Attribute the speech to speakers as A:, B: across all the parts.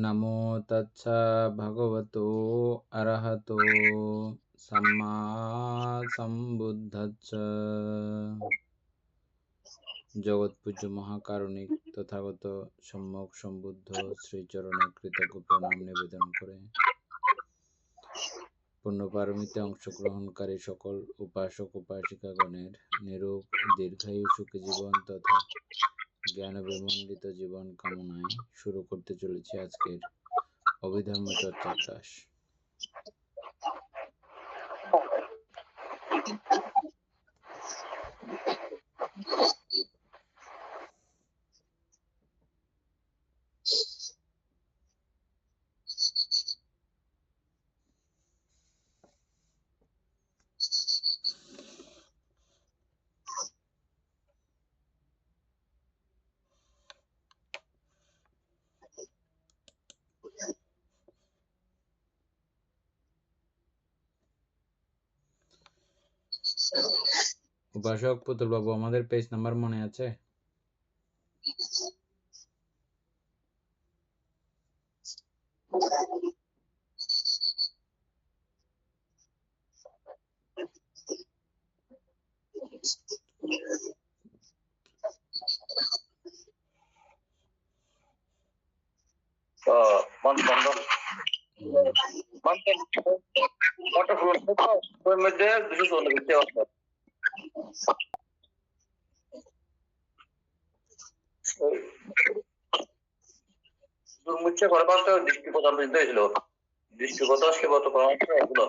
A: নমো তচ্ছা ভগবতো অরহতো সম্মা সম্বুদ্ধস্স। জগৎপূজ্য মহাকারুণিক তথাগত সম্যক সম্বুদ্ধ শ্রীচরণে কৃতজ্ঞ প্রণাম নিবেদন করে পুণ্যপারমিতে অংশগ্রহণকারী সকল উপাসক উপাসিকাগণের নিরোগ দীর্ঘায়ু সুখী জীবন তথা জ্ঞান বিমণ্ডিত জীবন কামনায় শুরু করতে চলেছি আজকের অভিধর্ম চর্চা ক্লাস। উপাসক পুতুল বাবু, আমাদের পেজ নাম্বার মনে আছে?
B: দুর্মুচ্ছা করে পাঁচটা দৃষ্টিপথ হয়েছিল, দৃষ্টিপথ আসলে কত পরামর্শ এগুলো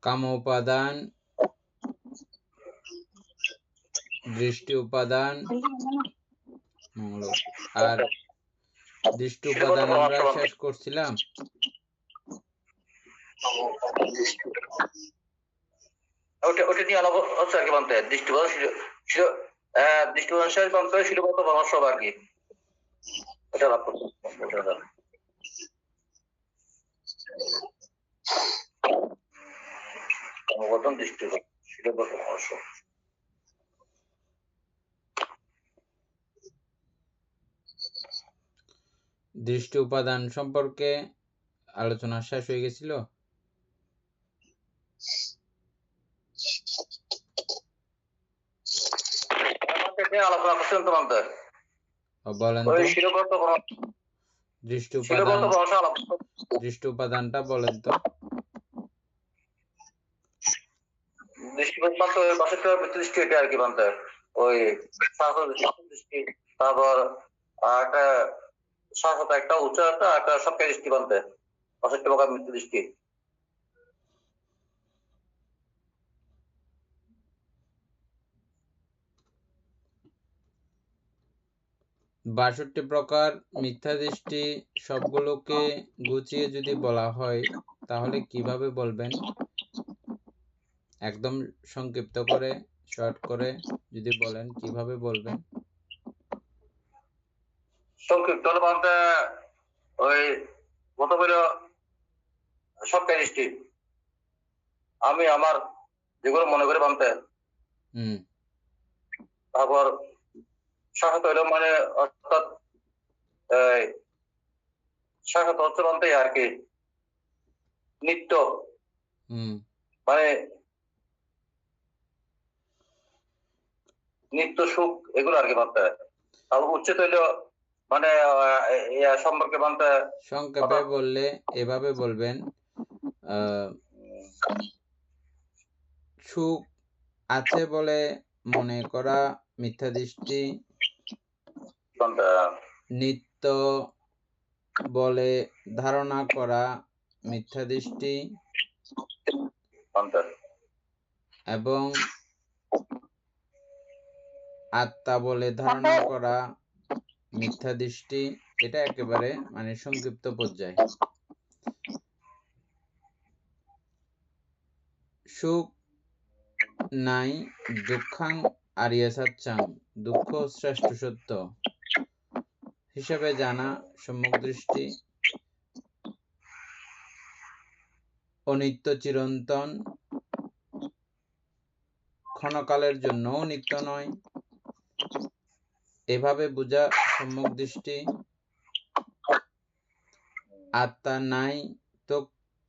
A: কাম উপাদান, দৃষ্টি উপাদান, আর দৃষ্টি উপাদান আমরা শেষ করছিলাম।
B: ওটা নিয়ে আলাপ হচ্ছে আর কি মানতে দৃষ্টিপথ দৃষ্টিপথ শেষ মানতে শিলগত পরামর্শ আর কি এটা লাভ করছে কর্মবর্ধন দৃষ্টিপথ শিলগত পরামর্শ।
A: দৃষ্টি উপাদান সম্পর্কে আলোচনা শেষ হয়ে গেছিল।
B: আলোচনা করছেন তো মানতে
A: বলেন তো, দৃষ্টি উপাদানটা বলেন তো।
B: দৃষ্টিপথ মাত্র দৃষ্টি এটা আর কি মানতে ওই দৃষ্টি, তারপর একটা শাশ্বত একটা উচ্চ একটা সবকে দৃষ্টি মানতে অসত্য প্রকার মৃত্যু দৃষ্টি।
A: ৬২ প্রকার মিথ্যা দৃষ্টি সবগুলোকে গুছিয়ে যদি বলা হয় তাহলে কিভাবে বলবেন? একদম সংক্ষিপ্ত করে, শর্ট করে যদি বলেন কিভাবে বলবেন?
B: সংক্ষিপ্ত বলতে ওই প্রথম হইল সবকে দৃষ্টি, আমি আমার যেগুলো মনে করে মানতে, তারপর শাসত হইল মানে অর্থাৎ শাসত হচ্ছে বলতে আর কি নিত্য মানে নিত্য সুখ এগুলো আর কি মানতে। তারপর উচ্চত হইল মানে সম্পর্কে মানতে।
A: সংক্ষেপে বললে এভাবে বলবেন, সুখ আছে বলে মনে করা মিথ্যা দৃষ্টি, নিত্য বলে ধারণা করা মিথ্যা দৃষ্টি, এবং আত্মা বলে ধারণা করা মিথ্যা দৃষ্টি। এটা একেবারে মানে সংক্ষিপ্ত পর্যায়ে। সুখ নাই দুঃখাং আরিয়া সাচ্চাং, দুঃখ শ্রেষ্ঠ সত্য। হিসেবে জানা সম্যক দৃষ্টি অনিত্য চিরন্তন, ক্ষণকালের জন্যও নিত্য নয়। এভাবে বোঝা সম্যক দৃষ্টি আত্মা নাই তো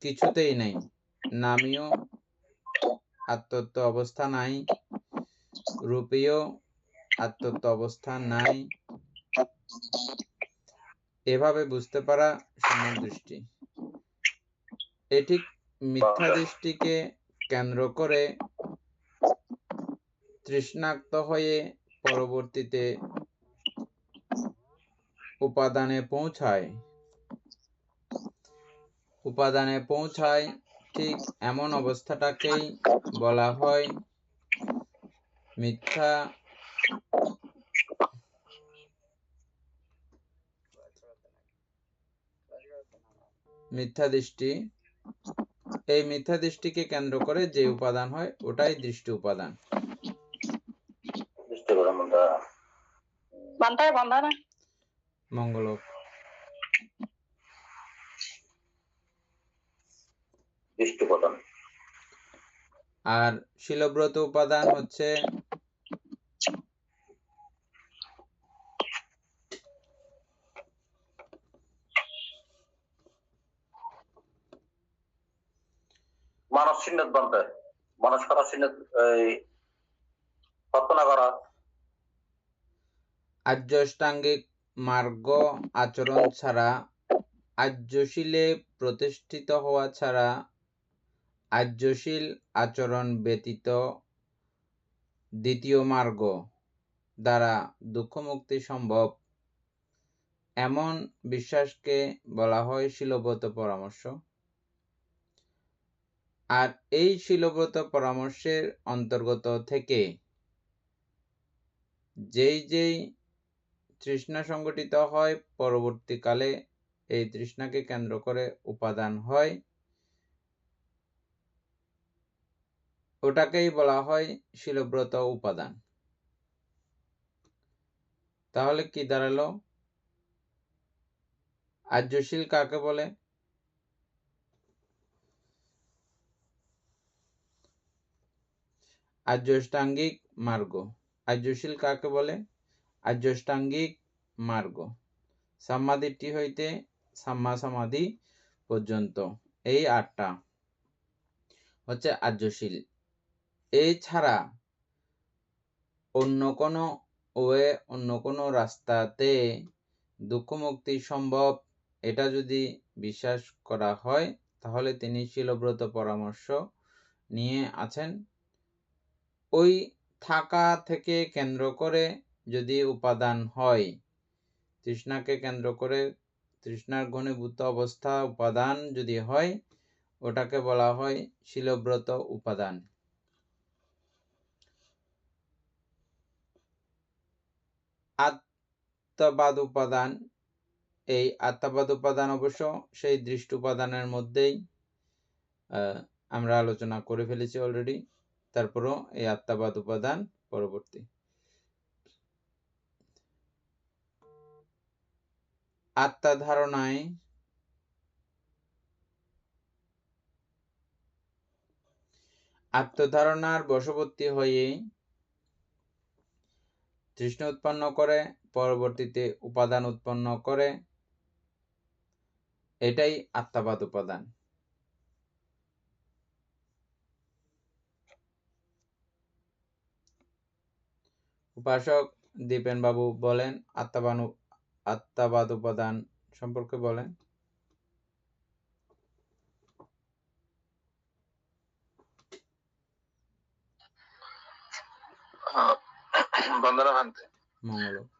A: কিছুতেই নাই, নামীয় আত্মত্ব অবস্থা নাই, রূপীয় আত্মত্ব অবস্থা নাই, এভাবে বুঝতে পারা সম্যক দৃষ্টি। এটি মিথ্যা দৃষ্টিকে কেন্দ্র করে তৃষ্ণাক্ত হয়ে পরবর্তীতে উপাদানে পৌঁছায়। ঠিক এমন অবস্থাটাকেই বলা হয় মিথ্যা দৃষ্টি। এই মিথ্যা দৃষ্টিকে কেন্দ্র করে যে উপাদান হয় ওটাই দৃষ্টি উপাদান। মঙ্গল আর শিলব্রত উপাদান হচ্ছে
B: মানস চিহ্নত বলতে মানস করা চিহ্নত কল্পনা করা
A: আর্যাষ্টাঙ্গিক মার্গ আচরণ ছাড়া, আর্যশীলে প্রতিষ্ঠিত হওয়া ছাড়া, আর্যশীল আচরণ ব্যতীত দ্বিতীয় মার্গ দ্বারা দুঃখমুক্তি সম্ভব, এমন বিশ্বাসকে বলা হয় শিলব্রত পরামর্শ। আর এই শিলব্রত পরামর্শের অন্তর্গত থেকে যেই তৃষ্ণা সংগঠিত হয় পরবর্তীকালে এই তৃষ্ণাকে কেন্দ্র করে উপাদান হয়, ওটাকেই বলা হয় শিলব্রত উপাদান। তাহলে কি দাঁড়ালো? আর্যশীল কাকে বলে? আর্যাষ্টাঙ্গিক মার্গ। আর্যশীল কাকে বলে? আর্যাষ্টাঙ্গিক মার্গ। সাম্মাদিট্ঠি হইতে সাম্মা সমাধি পর্যন্ত এই 8টা হচ্ছে আর্যশীল। এই ছাড়া অন্য কোনো রাস্তাতে দুঃখ মুক্তি সম্ভব, এটা যদি বিশ্বাস করা হয় তাহলে তিনি শিলব্রত পরামর্শ নিয়ে আছেন। ওই থাকা থেকে কেন্দ্র করে যদি উপাদান হয়, তৃষ্ণাকে কেন্দ্র করে তৃষ্ণার ঘনীভূত অবস্থা উপাদান যদি হয়, ওটাকে বলা হয় শিলব্রত উপাদান। আত্মবাদ উপাদান, এই আত্মবাদ উপাদান অবশ্য সেই দৃষ্টি উপাদানের মধ্যেই আমরা আলোচনা করে ফেলেছি অলরেডি। তারপরও এই আত্মবাদ উপাদান পরবর্তী। আত্মধারণার বশবর্তী হয়ে তৃষ্ণা উৎপন্ন করে, পরবর্তীতে উপাদান উৎপন্ন করে, এটাই আত্মবাদ উপাদান। উপাসক দীপেন বাবু বলেন আত্মবাদ উপাদান সম্পর্কে বলেন।
C: বন্দনা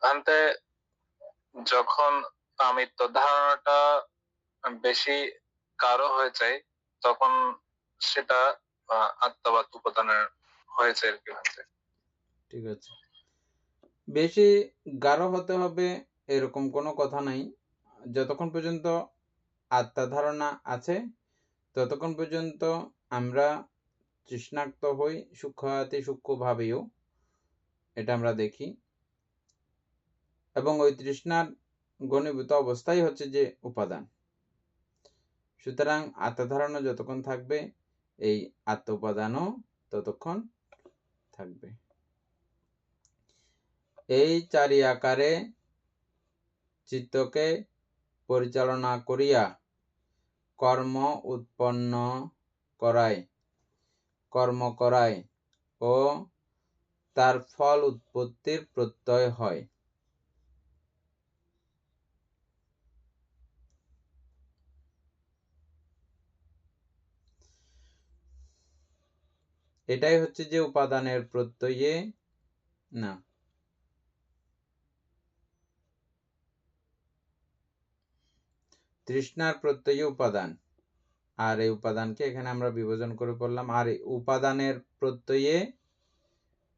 C: ভান্তে যখন আমিত্ব ধারণাটা বেশি গাঢ় হয়ে যায় তখন সেটা আত্মবাদ উপাদানের হয়েছে আর কি।
A: ঠিক আছে, বেশি গাঢ় হতে হবে এরকম কোনো কথা নাই। যতক্ষণ পর্যন্ত আত্মা ধারণা আছে ততক্ষণ পর্যন্ত আমরা তৃষ্ণাক্ত হই সূক্ষ্মাতি সূক্ষ্মভাবেও, এটা আমরা দেখি। এবং ওই তৃষ্ণার ঘনীভূত অবস্থাই হচ্ছে যে উপাদান। সুতরাং আত্মধারণা যতক্ষণ থাকবে এই আত্ম উপাদানও ততক্ষণ থাকবে। এই চারি আকারে চিত্তকে পরিচালনা করিয়া কর্ম উৎপন্ন কর্ম করায় ও তার ফল উৎপত্তির প্রত্যয় হয়। এটাই হচ্ছে যে উপাদানের প্রত্যয়ে না তৃষ্ণার প্রত্যয়ে উপাদান, আর এই উপাদানকে এখানে আমরা বিভাজন করে পড়লাম। আর এই উপাদানের প্রত্যয়ে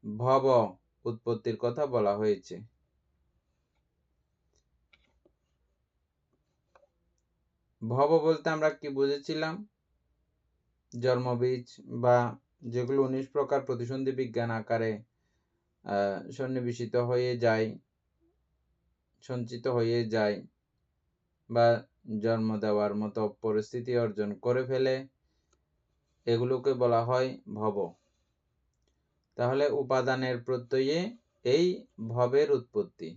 A: ভব উৎপত্তির কথা বলা হয়েছে। ভব বলতে আমরা কি বুঝেছিলাম? জন্মবীজ বা যেগুলো 19 প্রকার প্রতিসন্ধি বিজ্ঞান আকারে সন্নিবেশিত হয়ে যায়, সঞ্চিত হয়ে যায় বা জন্ম দেওয়ার মতো পরিস্থিতি অর্জন করে ফেলে, এগুলোকে বলা হয় ভব। তাহলে উপাদানের প্রত্যয়ে এই ভবের উৎপত্তি।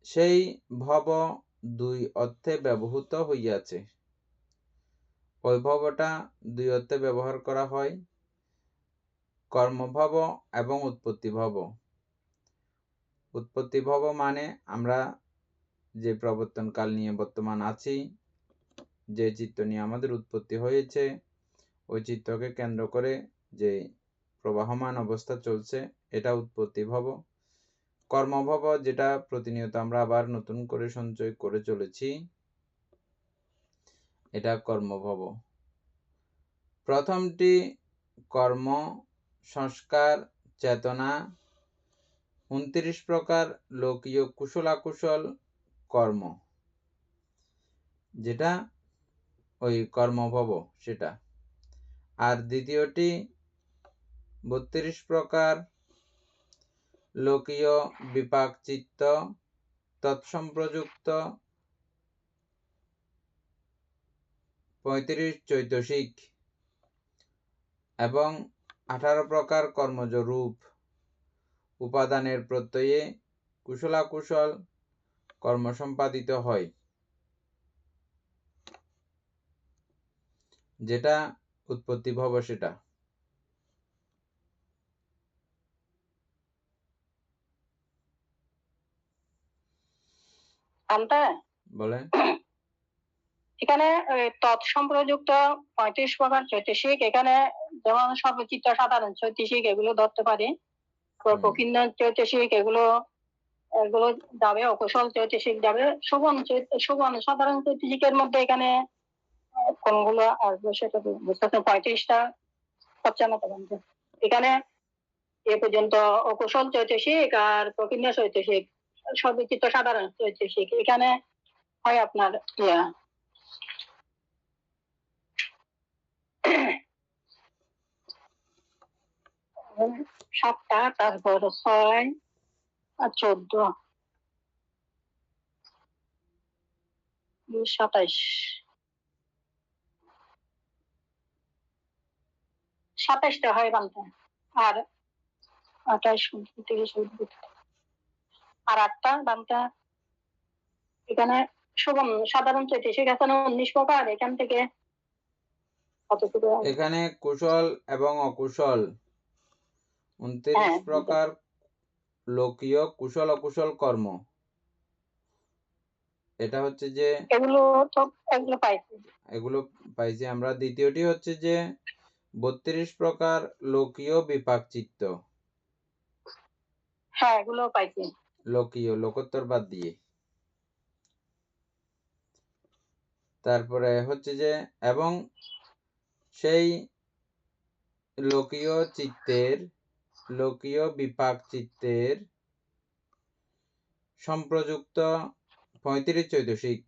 A: সেই ভব দুই অর্থে ব্যবহৃত হইয়াছে। ওই ভবটা দুই অর্থে ব্যবহার করা হয়, কর্মভব এবং উৎপত্তি ভব। উৎপত্তি ভব মানে আমরা যে প্রবর্তন কাল নিয়ে বর্তমান আছি, যে চিত্ত নিয়ে আমাদের উৎপত্তি হয়েছে, ওই চিত্তকে কেন্দ্র করে যে প্রবাহমান অবস্থা চলছে, এটা উৎপত্তি ভব। কর্মভব যেটা প্রতিনিয়ত আমরা আবার নতুন করে সঞ্চয় করে চলেছি, এটা কর্মভব। প্রথমটি কর্ম, সংস্কার, চেতনা, 29 প্রকার লোকীয় কুশলাকুশল কর্ম, যেটা ওই কর্মভব সেটা। আর দ্বিতীয়টি 32 প্রকার লোকীয় বিপাক চিত্ত, তৎসম্প্রযুক্ত 35 চৈতসিক এবং 18 প্রকার কর্মজ রূপ উপাদানের প্রত্যয়ে কুশলাকুশল কর্ম সম্পাদিত হয়, যেটা উৎপত্তি ভব সেটা। বলেন।
D: এখানে তৎসম্প্রযুক্ত 35 প্রকার চৈতসিক, এখানে যেমন সর্বচিত্ত সাধারণ চৈতসিক এগুলো ধরতে পারি, প্রকীর্ণ চৈতসিক এগুলো যাবে, অকুশল চৈতসিক যাবে, শোভন সাধারণ চৈতসিকের মধ্যে এখানে কোনগুলো আসবে সেটা বুঝতে 35টা হচ্ছে না। এখানে এ পর্যন্ত অকুশল চৈতসিক আর প্রকীর্ণ চৈতসিক, সর্বচিত্ত সাধারণ চৈতসিক, এখানে হয় আপনার 7টা, তারপর 6 আর 14, 27, 27টা হয় বানতে, আর 28, 29, 30 আর 8টা বানতে। এখানে শোভন সাধারণ চৈতসিক এখানে 19 প্রকার, এখান থেকে কতটুকু?
A: এখানে কুশল এবং অকুশল 29 প্রকার লোকীয় কুশল অকুশল কর্ম, এটা হচ্ছে যে এগুলো পাইছি আমরা। দ্বিতীয়টি হচ্ছে যে 32 প্রকার লোকীয় বিপাক চিত্ত,
D: হ্যাঁ এগুলো পাইছি,
A: লোকীয় লোকোত্তর বাদ দিয়ে। তারপরে হচ্ছে যে এবং সেই লোকীয় চিত্তের, লোকীয় বিপাক চিত্তের সম্প্রযুক্ত 35 চৈতসিক,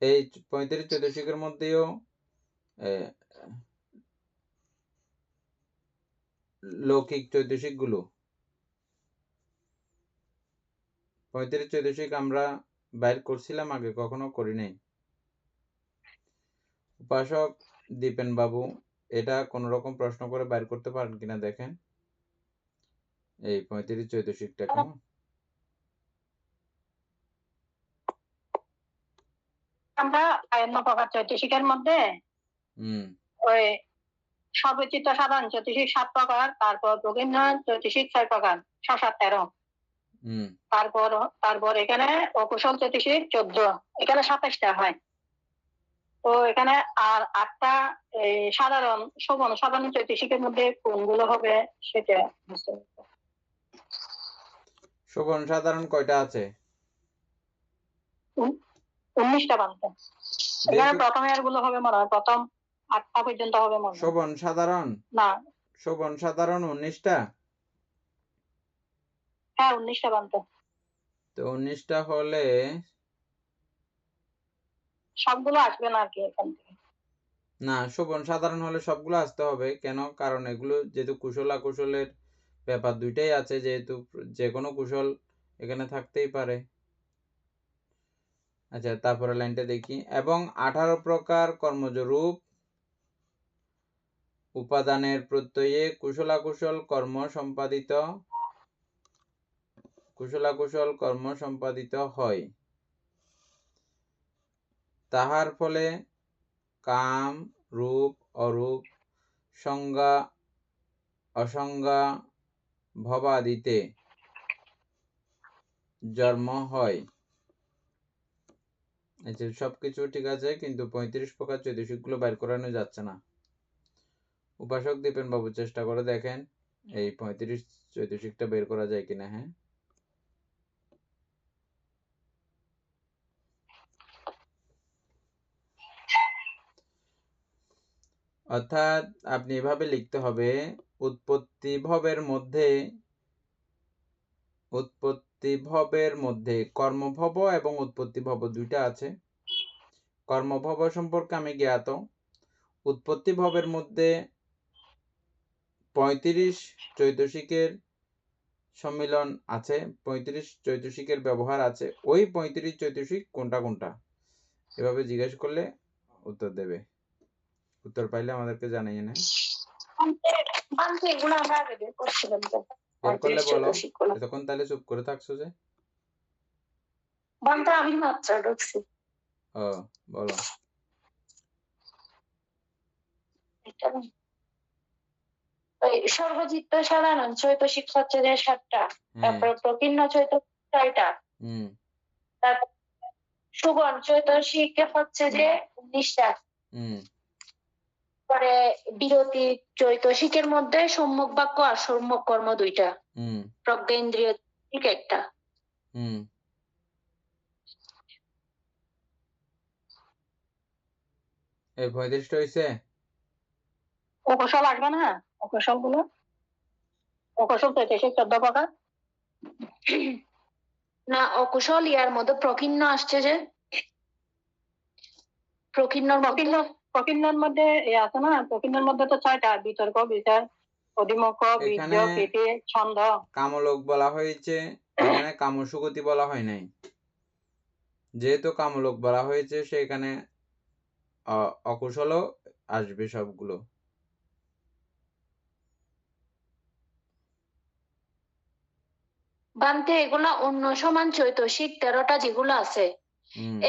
A: এই 35 চৈতসিকের মধ্যেও লৌকিক চৈতসিক গুলো 35 চৈতসিক আমরা বাইর করছিলাম আগে, কখনো করি নাই। উপাসক দীপেন বাবু, এটা কোন রকম প্রশ্ন করে বাইর করতে পারেন কিনা দেখেন, এই 35 চৈতসিকটা কেমন।
D: আমরা 52 প্রকার চৈতসিকের মধ্যে ওই সর্বচিত্ত সাধারণ চৈতসিক 7 প্রকার, তারপর প্রকীর্ণ চৈতসিক 6 প্রকার, 7 13। তারপর এখানে অকুশল চৈতসিক 14, এখানে 27টা হয়। তো এখানে আর 8টা সাধারণ সাধারণ চৈতসিকের মধ্যে কোনগুলো হবে সেটা
A: শোভন সাধারণ কয়টা আছে?
D: 19টা বানতে। এখানে প্রথমে আর গুলো হবে মনে হয়, প্রথম 8টা পর্যন্ত হবে মনে হয়।
A: শোভন সাধারণ
D: না,
A: শোভন সাধারণ 19টা।
D: হ্যাঁ 19টা বানতে।
A: তো 19টা হলে
D: সবগুলো আসবে না আর কি এখান থেকে।
A: না, শোভন সাধারণ হলে সবগুলো আসতে হবে। কেন? কারণ এগুলো যেহেতু কুশল আকুশলের ব্যাপার দুইটাই আছে, যেহেতু যে কোনো কুশল এখানে থাকতেই পারে। আচ্ছা, তারপরে লাইনটা দেখি। এবং 18 প্রকার কর্মজ রূপ উপাদানের প্রত্যয়ে কুশলাকুশল কর্ম সম্পাদিত হয়, তাহার ফলে কাম, রূপ, অরূপ, সংজ্ঞা, অসংজ্ঞা, ভবাদিতে জন্ম হয়। আচ্ছা, সবকিছু ঠিক আছে, কিন্তু 35 প্রকার চৈতসিকগুলো বাইর করানো যাচ্ছে না। উপাসক দীপেন বাবু চেষ্টা করে দেখেন এই 35 চৈতসিকটা বের করা যায় কিনা। হ্যাঁ, অর্থাৎ আপনি এভাবে লিখতে হবে, উৎপত্তি ভবের মধ্যে কর্মভব এবং উৎপত্তি ভব দুইটা আছে। কর্মভব সম্পর্কে আমি জ্ঞাত। উৎপত্তি ভবের মধ্যে 35 চৈতসিকের সম্মিলন আছে, 35 চৈতসিকের ব্যবহার আছে। ওই 35 চৈতসিক কোনটা কোনটা এভাবে জিজ্ঞেস করলে উত্তর দেবে। উত্তর পাইলে আমাদেরকে জানাইয়ে নেন। বের করলে বলো। এতক্ষণ তাহলে চুপ করে থাকছো যে?
D: আমি মাত্র ঢুকছি।
A: ও, বলো।
D: সর্বচিত্ত সাধারণ চৈতসিক হচ্ছে যে 7টা, তারপর প্রকীর্ণ চৈতসিক 6টা, তারপর সুবর্ণ চৈতসিক হচ্ছে যে 19টা, পরে বিরতি চৈতসিকের মধ্যে সম্যক বাক্য আর সম্যক কর্ম 2টা, প্রজ্ঞেন্দ্রিয় ঠিক 1টা।
A: এই 35টা হইছে।
D: অকুশল আসবে না? অকুশল গুলো, অকুশল চৈতসিক 14 প্রকার না, অকুশল ইয়ার মধ্যে প্রকীর্ণ আসছে যে, প্রকীর্ণর মধ্যে আছে না, প্রকীর্ণের মধ্যে তো 6টা, বিতর্ক, বিচার, অধিমুখ, বীর্য, প্রীতি, ছন্দ।
A: কামলোক বলা হয়েছে, এখানে কামসুগতি বলা হয় নাই। যেহেতু কামলোক বলা হয়েছে সেখানে অকুশলও আসবে সবগুলো।
D: বান্তে এগুলা অন্য সমান চৈতসিক 13টা যেগুলো আছে,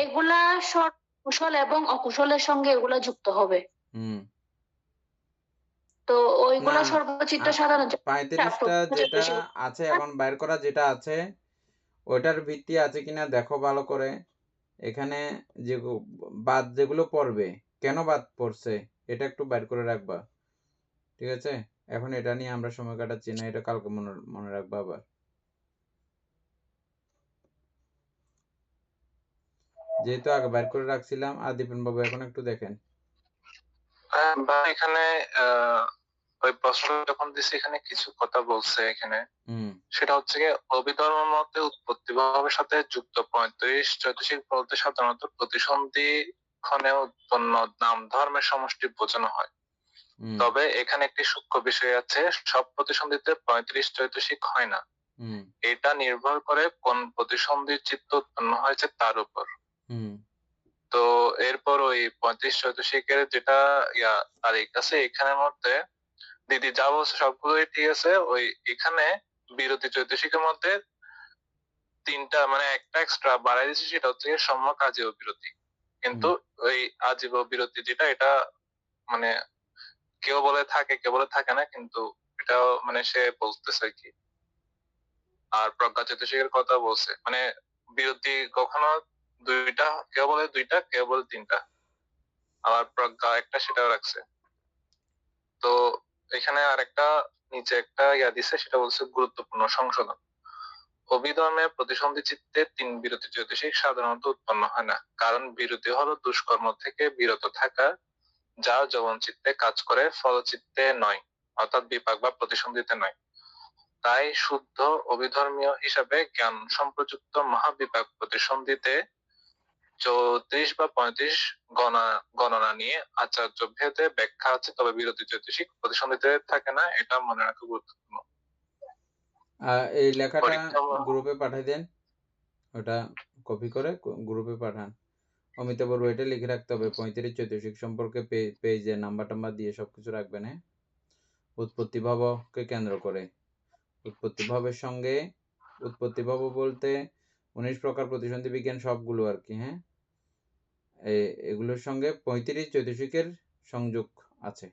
D: এগুলা কুশল এবং অকুশলের সঙ্গে এগুলা যুক্ত হবে। তো ওইগুলা সর্বচিত্ত সাধারণ
A: 35টা যেটা আছে এখন বাইর করা যেটা আছে ওটার ভিত্তি আছে কিনা দেখো ভালো করে। এখানে যে বাদ যেগুলো পড়বে, কেন বাদ পড়ছে এটা একটু বাইর করে রাখবা, ঠিক আছে? এখন এটা নিয়ে আমরা সময় কাটাচ্ছি না, এটা কালকে মনে রাখবা আবার। যেহেতু আগে বাইর করে রাখছিলাম। আর দীপেন বাবু এখন একটু দেখেন।
C: এখানে ওই প্রশ্ন যখন দিছি এখানে কিছু কথা বলছে এখানে, সেটা হচ্ছে যে অভিধর্ম মতে উৎপত্তি ভাবের সাথে যুক্ত 35 চৈতসিক বলতে সাধারণত প্রতিসন্ধি ক্ষণে উৎপন্ন নাম ধর্মের সমষ্টি বোঝানো হয়। তবে এখানে একটি সূক্ষ্ম বিষয় আছে, সব প্রতিসন্ধিতে 35 চৈতসিক হয় না। এটা নির্ভর করে কোন প্রতিসন্ধি চিত্ত উৎপন্ন হয়েছে তার উপর। তো এরপর ওই 35 চৈতসিকের যেটা তারিখ আছে এখানের মধ্যে দিদি যা বলছে সবগুলোই ঠিক আছে। ওই এখানে বিরতি চৈতসিকের মধ্যে তিনটা মানে একটা এক্সট্রা বাড়াই দিচ্ছে, সেটা হচ্ছে সম্যক আজীব বিরতি। কিন্তু ওই আজীব বিরতি যেটা এটা মানে কেউ বলে থাকে কেউ বলে থাকে না, কিন্তু এটা মানে সে বলতেছে আর কি। আর প্রজ্ঞা চৈতসিকের কথা বলছে, মানে বিরতি কখনো দুইটা, কেউ বলে দুইটা কেউ বলে তিনটা, আবার প্রজ্ঞা একটা সেটাও রাখছে। তো এখানে আরেকটা নিচে একটা দিছে, সেটা বলছে গুরুত্বপূর্ণ সংশোধন। অভিধর্মে প্রতিসন্ধি চিত্তে তিন বিরতি চৈতসিক সাধারণত উৎপন্ন হয় না, কারণ বিরতি হলো দুষ্কর্ম থেকে বিরত থাকা, যা যৌবন চিত্তে কাজ করে, ফলচিত্তে নয়, অর্থাৎ বিপাক বা প্রতিসন্ধিতে নয়। তাই শুদ্ধ অভিধর্মীয় হিসাবে জ্ঞান সম্প্রযুক্ত মহাবিপাক প্রতিসন্ধিতে 34 বা 35 গণনা নিয়ে আচার্য ভেদে ব্যাখ্যা আছে, তবে বিরতি চৈতসিক প্রতিসন্ধিতে থাকে না, এটা মনে রাখা গুরুত্বপূর্ণ।
A: এই লেখাটা গ্রুপে পাঠিয়ে দেন, ওটা কপি করে গ্রুপে পাঠান। অমিত বলবো এটা লিখে রাখতে হবে, 35 চৈতসিক সম্পর্কে পেজে নাম্বার টাম্বার দিয়ে সবকিছু রাখবেন। হ্যাঁ, উৎপত্তি ভাবকে কেন্দ্র করে উৎপত্তি ভাবের সঙ্গে, উৎপত্তি ভাব বলতে 19 প্রকার প্রতিসন্ধি বিজ্ঞান সবগুলো আর কি। হ্যাঁ, এগুলোর সঙ্গে 35 চৈতসিকের সংযোগ আছে।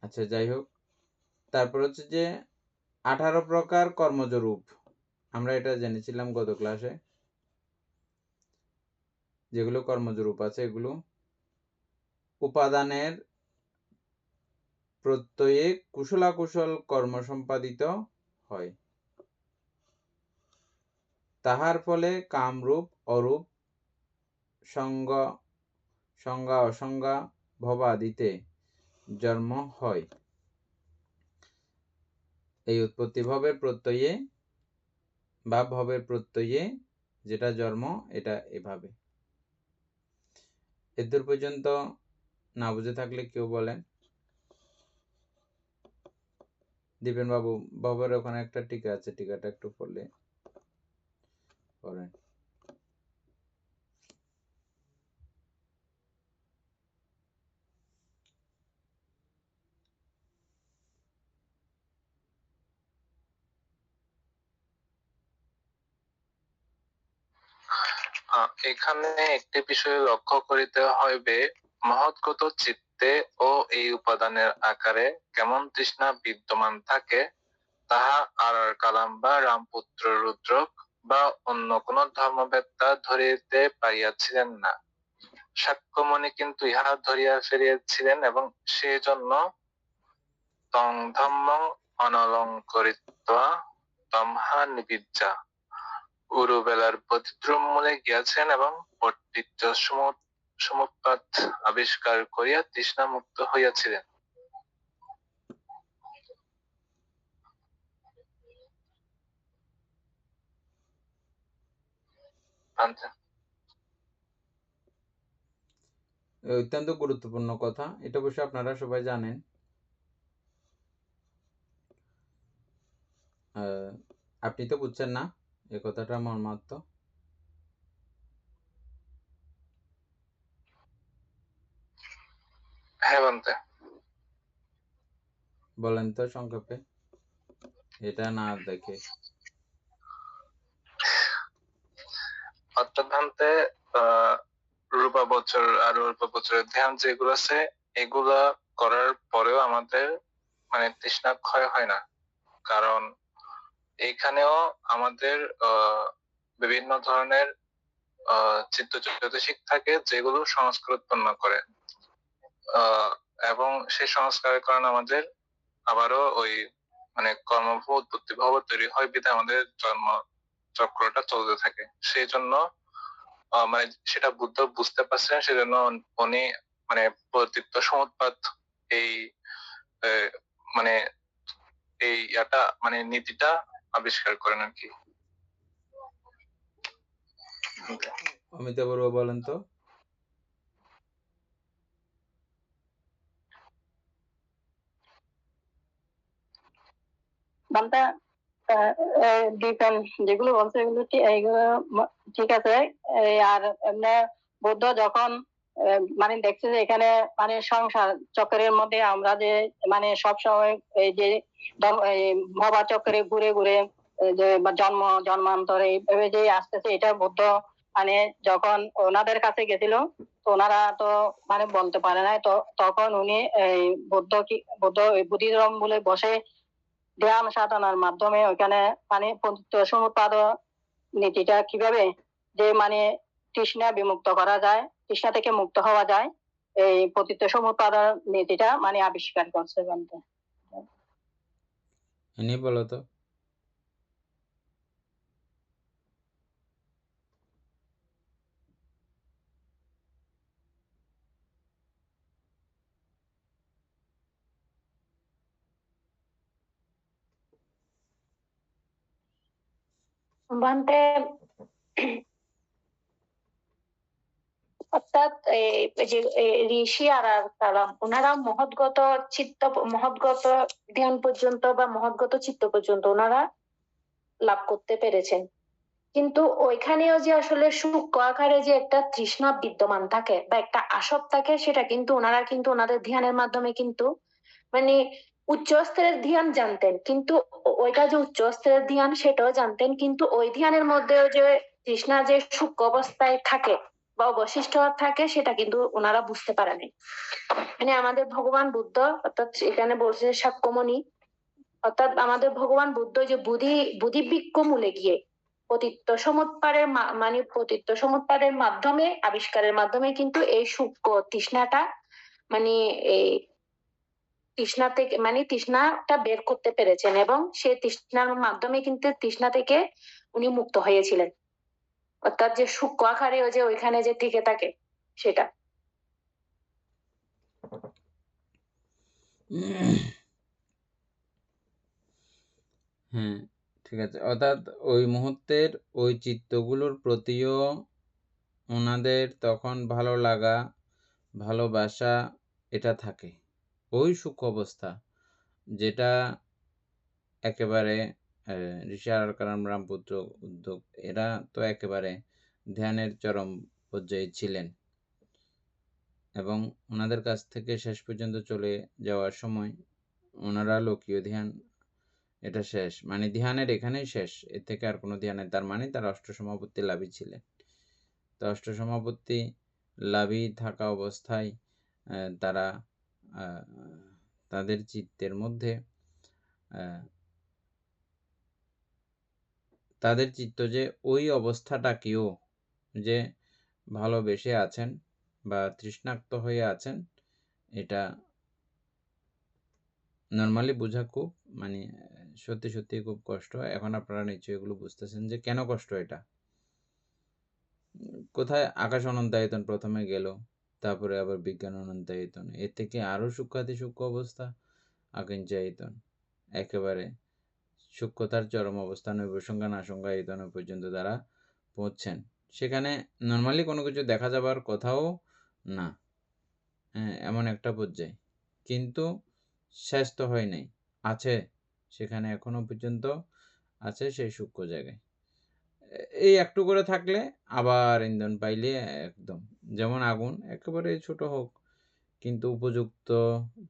A: আচ্ছা, যাই হোক, তারপর হচ্ছে যে 18 প্রকার কর্মজ রূপ, আমরা এটা জেনেছিলাম গত ক্লাসে। যেগুলো কর্মজ রূপ আছে এগুলো উপাদানের প্রত্যয়ে কুশলাকুশল কর্ম সম্পাদিত হয়, তাহার ফলে কামরূপ অরূপ সংজ্ঞা অসংজ্ঞা ভবাদিতে জন্ম হয়। এই উৎপত্তি ভবের প্রত্যয়ে বা ভবের প্রত্যয়ে যেটা জন্ম, এটা এভাবে। এদূর পর্যন্ত না বুঝে থাকলে কেউ বলেন। দীপেন বাবু, বাবার ওখানে একটা টিকা আছে, টিকাটা একটু পড়লে পড়েন।
C: এখানে একটি বিষয় লক্ষ্য করিতে হইবে, মহৎগত চিত্তে ও এই উপাদানের আকারে কেমন তৃষ্ণা বিদ্যমান থাকে, তাহা আর কালাম বা রামপুত্র রুদ্রক বা অন্য কোন ধর্মবেত্তা ধরিতে পারিয়াছিলেন না। সাক্ষ্যমণি কিন্তু ইহা ধরিয়া ফেলিয়াছিলেন, এবং সেজন্য তং ধম্মং অনলঙ্করিত্বা তমহা নিবিজ্জা উরুবেলার প্রতিদ্রুম মূলে গিয়াছেন এবং পণ্ডিত সমুৎপাত আবিষ্কার করিয়া তৃষ্ণা মুক্ত হইয়াছিলেন।
A: অত্যন্ত গুরুত্বপূর্ণ কথা, এটা অবশ্য আপনারা সবাই জানেন। আপনি তো বুঝছেন না এই কথাটা মর্মার্থ?
C: হ্যাঁ বলতে
A: বলেন তো সংক্ষেপে, এটা না দেখে।
C: অর্থাৎ রূপা বছর আর রূপা বছরের ধ্যান যেগুলো আছে, এগুলা করার পরেও আমাদের মানে তৃষ্ণা ক্ষয় হয় না, কারণ এইখানেও আমাদের বিভিন্ন ধরনের চিত্ত চৈতসিক থাকে যেগুলো সংস্কার উৎপন্ন করে, এবং সেই সংস্কারের কারণে আমাদের আবারও ওই মানে কর্মভব উৎপত্তি ভাব তৈরি হয়, বিধায় আমাদের জন্ম চক্রটা চলতে থাকে। সেই জন্য মানে সেটা বুদ্ধ বুঝতে পারছেন, সেজন্য উনি মানে পতিত্ব সমুৎপাত এই মানে এই মানে নীতিটা আবিষ্কার করেন আর কি।
A: অমিতাভ বড়ুয়া বলেন তো।
D: বান্তা ডিপেন্ড যেগুলো বলছে এগুলো এইগুলো ঠিক আছে। আর এমনি বুদ্ধ যখন মানে দেখছে যে এখানে মানে সংসার চক্রের মধ্যে আমরা যে মানে সবসময় এই যে ভবা চক্রে ঘুরে ঘুরে যে জন্মান্তর এইভাবে যে আসতেছে, এটা বুদ্ধ মানে যখন ওনাদের কাছে গেছিল তো ওনারা তো মানে বলতে পারে না, তো তখন উনি এই বুদ্ধিজম বলে বসে ধ্যান সাধনার মাধ্যমে ওইখানে মানে পতিত সমুৎপাদ নীতিটা কিভাবে যে মানে তৃষ্ণা বিমুক্ত করা যায়, তৃষ্ণা থেকে মুক্ত হওয়া যায়, এই পতিত সমুৎপাদ নীতিটা মানে আবিষ্কার করছে বলতে।
A: ইনি বলো তো।
E: বান্তে অর্থাৎ যে ঋষি আর কালাম ওনারা মহৎগত ধ্যান পর্যন্ত বা মহৎগত চিত্ত পর্যন্ত ওনারা লাভ করতে পেরেছেন, কিন্তু ওইখানেও যে আসলে সূক্ষ্ম আকারে যে একটা তৃষ্ণা বিদ্যমান থাকে বা একটা আসক্ত থাকে, সেটা কিন্তু ওনারা কিন্তু ওনাদের ধ্যানের মাধ্যমে কিন্তু মানে উচ্চ স্তরের ধ্যান জানতেন, কিন্তু ওইটা যে উচ্চ স্তরের ধ্যান সেটাও জানতেন, কিন্তু ওই ধ্যানের মধ্যেও যে তৃষ্ণা যে সূক্ষ্ম অবস্থায় থাকে বা অবশিষ্ট থাকে সেটা কিন্তু ওনারা বুঝতে পারেনি। মানে আমাদের ভগবান বুদ্ধ অর্থাৎ এখানে বলছে সাক্ষ্যমণি, অর্থাৎ আমাদের ভগবান বুদ্ধ যে বুদ্ধিবৃক্ষ মূলে গিয়ে পতিত্ব সমুৎপাদের মাধ্যমে আবিষ্কারের মাধ্যমে কিন্তু এই সূক্ষ্ম তৃষ্ণাটা মানে এই তৃষ্ণা থেকে মানে তৃষ্ণাটা বের করতে পেরেছেন, এবং সেই তৃষ্ণার মাধ্যমে কিন্তু তৃষ্ণা থেকে উনি মুক্ত হয়েছিলেন, অর্থাৎ যে সূক্ষ্ম আকারে যে ওইখানে যে টিকে থাকে সেটা।
A: হ্যাঁ, ঠিক আছে। অর্থাৎ ওই মুহূর্তের ওই চিত্তগুলোর প্রতিও ওনাদের তখন ভালো লাগা, ভালোবাসা এটা থাকে, ওই সূক্ষ্ম অবস্থা যেটা একেবারে ঋষি আরাকারাম, রামপুত্র, উদ্ধব এরা তো একেবারে ধ্যানের চরম পর্যায়ে ছিলেন, এবং ওনাদের কাছ থেকে শেষ পর্যন্ত চলে যাওয়ার সময় ওনারা লোকীয় ধ্যান এটা শেষ, মানে ধ্যানের এখানেই শেষ, এর থেকে আর কোনো ধ্যানের, তার মানে তার অষ্টসমাপত্তি লাভী ছিলেন। তো অষ্টসমাপত্তি লাভী থাকা অবস্থায় তারা তাদের চিত্তের মধ্যে তাদের চিত্ত যে ওই অবস্থাটাকেও যে ভালোবেসে আছেন বা তৃষ্ণাক্ত হয়ে আছেন, এটা নর্মালি বোঝা খুব মানে সত্যি সত্যি খুব কষ্ট হয়। এখন আপনারা নিশ্চয়ই এগুলো বুঝতেছেন যে কেন কষ্ট এটা। কোথায় আকাশ অনন্তায়তন প্রথমে গেল, তারপরে আবার বিজ্ঞান অনন্তায়তন, এর থেকে আরও সূক্ষ্মাতি সূক্ষ্ম অবস্থা আকিঞ্চায়তন, একেবারে সূক্ষ্মতার চরম অবস্থান নৈবসংজ্ঞা নাসংজ্ঞায়তন পর্যন্ত তারা পৌঁছছেন। সেখানে নর্মালি কোনো কিছু দেখা যাবার কথাও না, হ্যাঁ, এমন একটা পর্যায়ে, কিন্তু শেষ তো হয় নাই, আছে সেখানে এখনো পর্যন্ত আছে সেই সূক্ষ্ম জায়গায়। এই একটু করে থাকলে আবার ইন্ধন পাইলে একদম, যেমন আগুন একেবারে ছোট হোক কিন্তু উপযুক্ত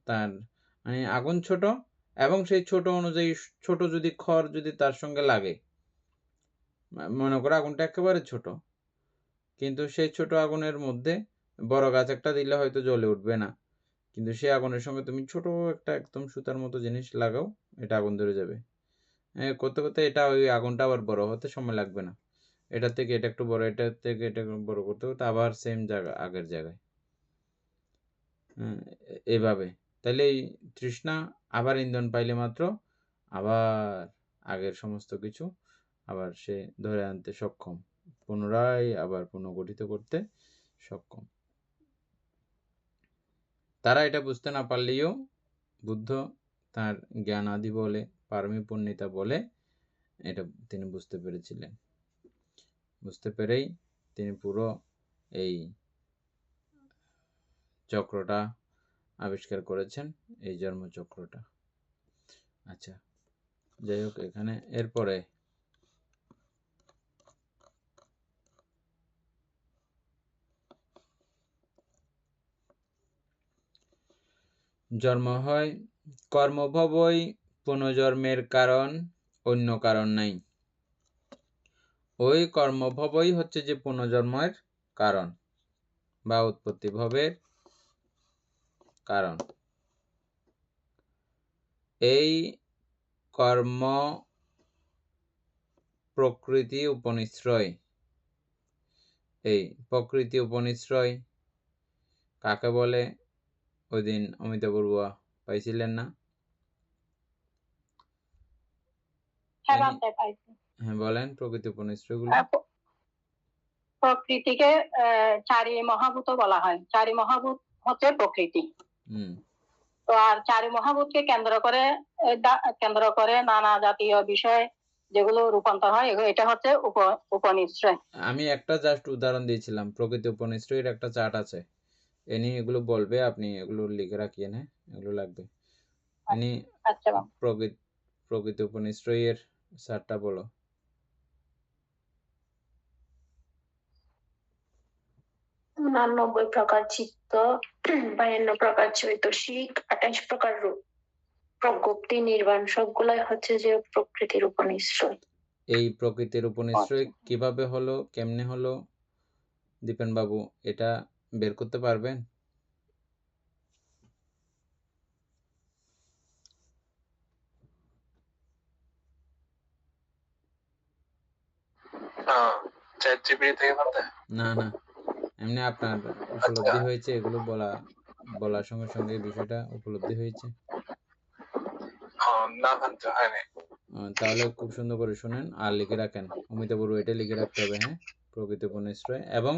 A: তার মানে আগুন ছোট, এবং সেই ছোট অনুযায়ী ছোট যদি খড় যদি তার সঙ্গে লাগে, মনে করো আগুনটা একেবারে ছোট, কিন্তু সেই ছোট আগুনের মধ্যে বড় গাছ একটা দিলে হয়তো জ্বলে উঠবে না, কিন্তু সেই আগুনের সঙ্গে তুমি ছোট একটা একদম সুতার মতো জিনিস লাগাও, এটা আগুন ধরে যাবে। করতে করতে এটা ওই আগুনটা আবার বড় হতে সময় লাগবে না, এটার থেকে এটা একটু বড়, এটার থেকে এটা বড় করতে করতে আবার সেম জায়গা আগের জায়গায়, এভাবে। তাহলে এই তৃষ্ণা আবার ইন্ধন পাইলে মাত্র আবার আগের সমস্ত কিছু আবার সে ধরে আনতে সক্ষম, পুনরায় আবার পুনর্গঠিত করতে সক্ষম। তারা এটা বুঝতে না পারলেও বুদ্ধ তার জ্ঞান আদি বলে, পারমী পূর্ণিতা বলে এটা তিনি বুঝতে পেরেছিলেন। বুঝতে পেরেই তিনি পুরো এই চক্রটা আবিষ্কার করেছেন, এই জন্মচক্রটা। আচ্ছা, যাই হোক, এখানে এরপরে জন্ম হয়, কর্মভবই পুনর্জন্মের কারণ, অন্য কারণ নাই। ওই কর্মভবই হচ্ছে যে পুনর্জন্মের কারণ বা উৎপত্তি ভবের কারণ। এই কর্ম প্রকৃতি উপনিশ্রয়। এই প্রকৃতি উপনিশ্রয় কাকে বলে? ওই দিন অমিতাভ বড়ুয়া পাইছিলেন না? হ্যাঁ, বলেন প্রকৃতি উপনিশ্রয় গুলো।
D: প্রকৃতিকে চারি মহাভূত বলা হয়। চারি মহাভূত হচ্ছে প্রকৃতি। তো আর চারি মহাভূতকে কেন্দ্র করে নানা জাতীয় বিষয় যেগুলো রূপান্তর হয়, এটা হচ্ছে উপনিশ্রয়।
A: আমি একটা জাস্ট উদাহরণ দিয়েছিলাম, প্রকৃতি উপনিশ্রয়ের একটা চার্ট আছে, এনি এগুলো বলবে, আপনি এগুলো লিখে রাখিয়েন। হ্যাঁ, এগুলো লাগবে। এনি প্রকৃতি উপনিশ্রয়ের চার্টটা বলো।
E: 99 প্রকার চিত্ত, 52 প্রকার চৈতসিক, 28 প্রকার রূপ, প্রজ্ঞপ্তি, নির্বাণ সবগুলাই হচ্ছে যে প্রকৃতির উপনিশ্রয়।
A: এই প্রকৃতির উপনিশ্রয় কিভাবে হলো, কেমনে হলো দীপেন বাবু, এটা বের করতে পারবেন? না না, এমনি আপনার উপলব্ধি হয়েছে, এগুলো বলার সঙ্গে সঙ্গে বিষয়টা উপলব্ধি হয়েছে? তাহলে খুব সুন্দর করে শুনেন আর লিখে রাখেন। অমিতাভ বড়ুয়া এটা লিখে রাখতে হবে। হ্যাঁ, প্রকৃতি উপনিশ্রয় এবং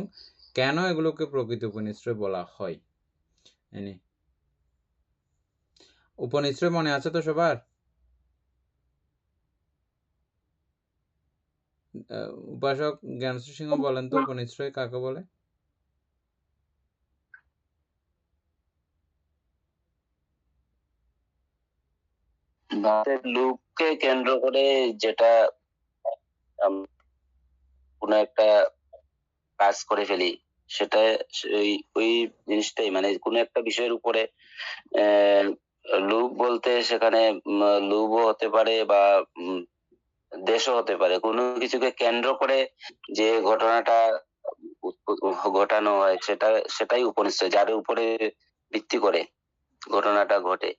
A: কেন এগুলোকে প্রকৃতি উপনিশ্রয় বলা হয়। এনে উপনিশ্রয় মনে আছে তো সবার? উপাসক জ্ঞানশ্রী সিংহ বলেন তো উপনিশ্রয় কাকে বলে?
B: লোককে কেন্দ্র করে যেটা কোনো একটা কাজ করে ফেলি, সেটা ওই জিনিসটাই, মানে কোনো একটা বিষয়ের উপরে লোভ বলতে সেখানে লোভও হতে পারে বা দেশও হতে পারে। কোনো কিছুকে কেন্দ্র করে যে ঘটনাটা ঘটানো হয় সেটাই উপনিশ্রয়, যার উপরে ভিত্তি করে ঘটনাটা ঘটে।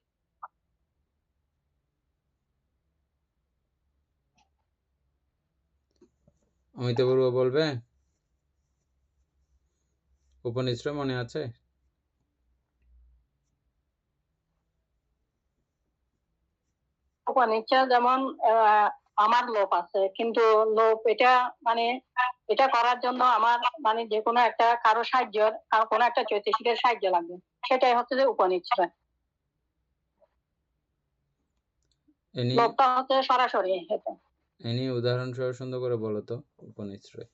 A: অমিতাভ বড়ুয়া বলবে উপনিশ্রয় মনে আছে?
D: উপনিশ্রয় যেমন আমার লোভ আছে, কিন্তু লোভ এটা করার জন্য আমার যে কোনো একটা কারো সাহায্য, কোনো একটা চৈতসিকের সাহায্য লাগবে, সেটাই হচ্ছে যে উপনিশ্রয়। লোভটা হচ্ছে সরাসরি।
A: এনি উদাহরণ সহ সুন্দর করে বলো তো উপনিশ্রয়।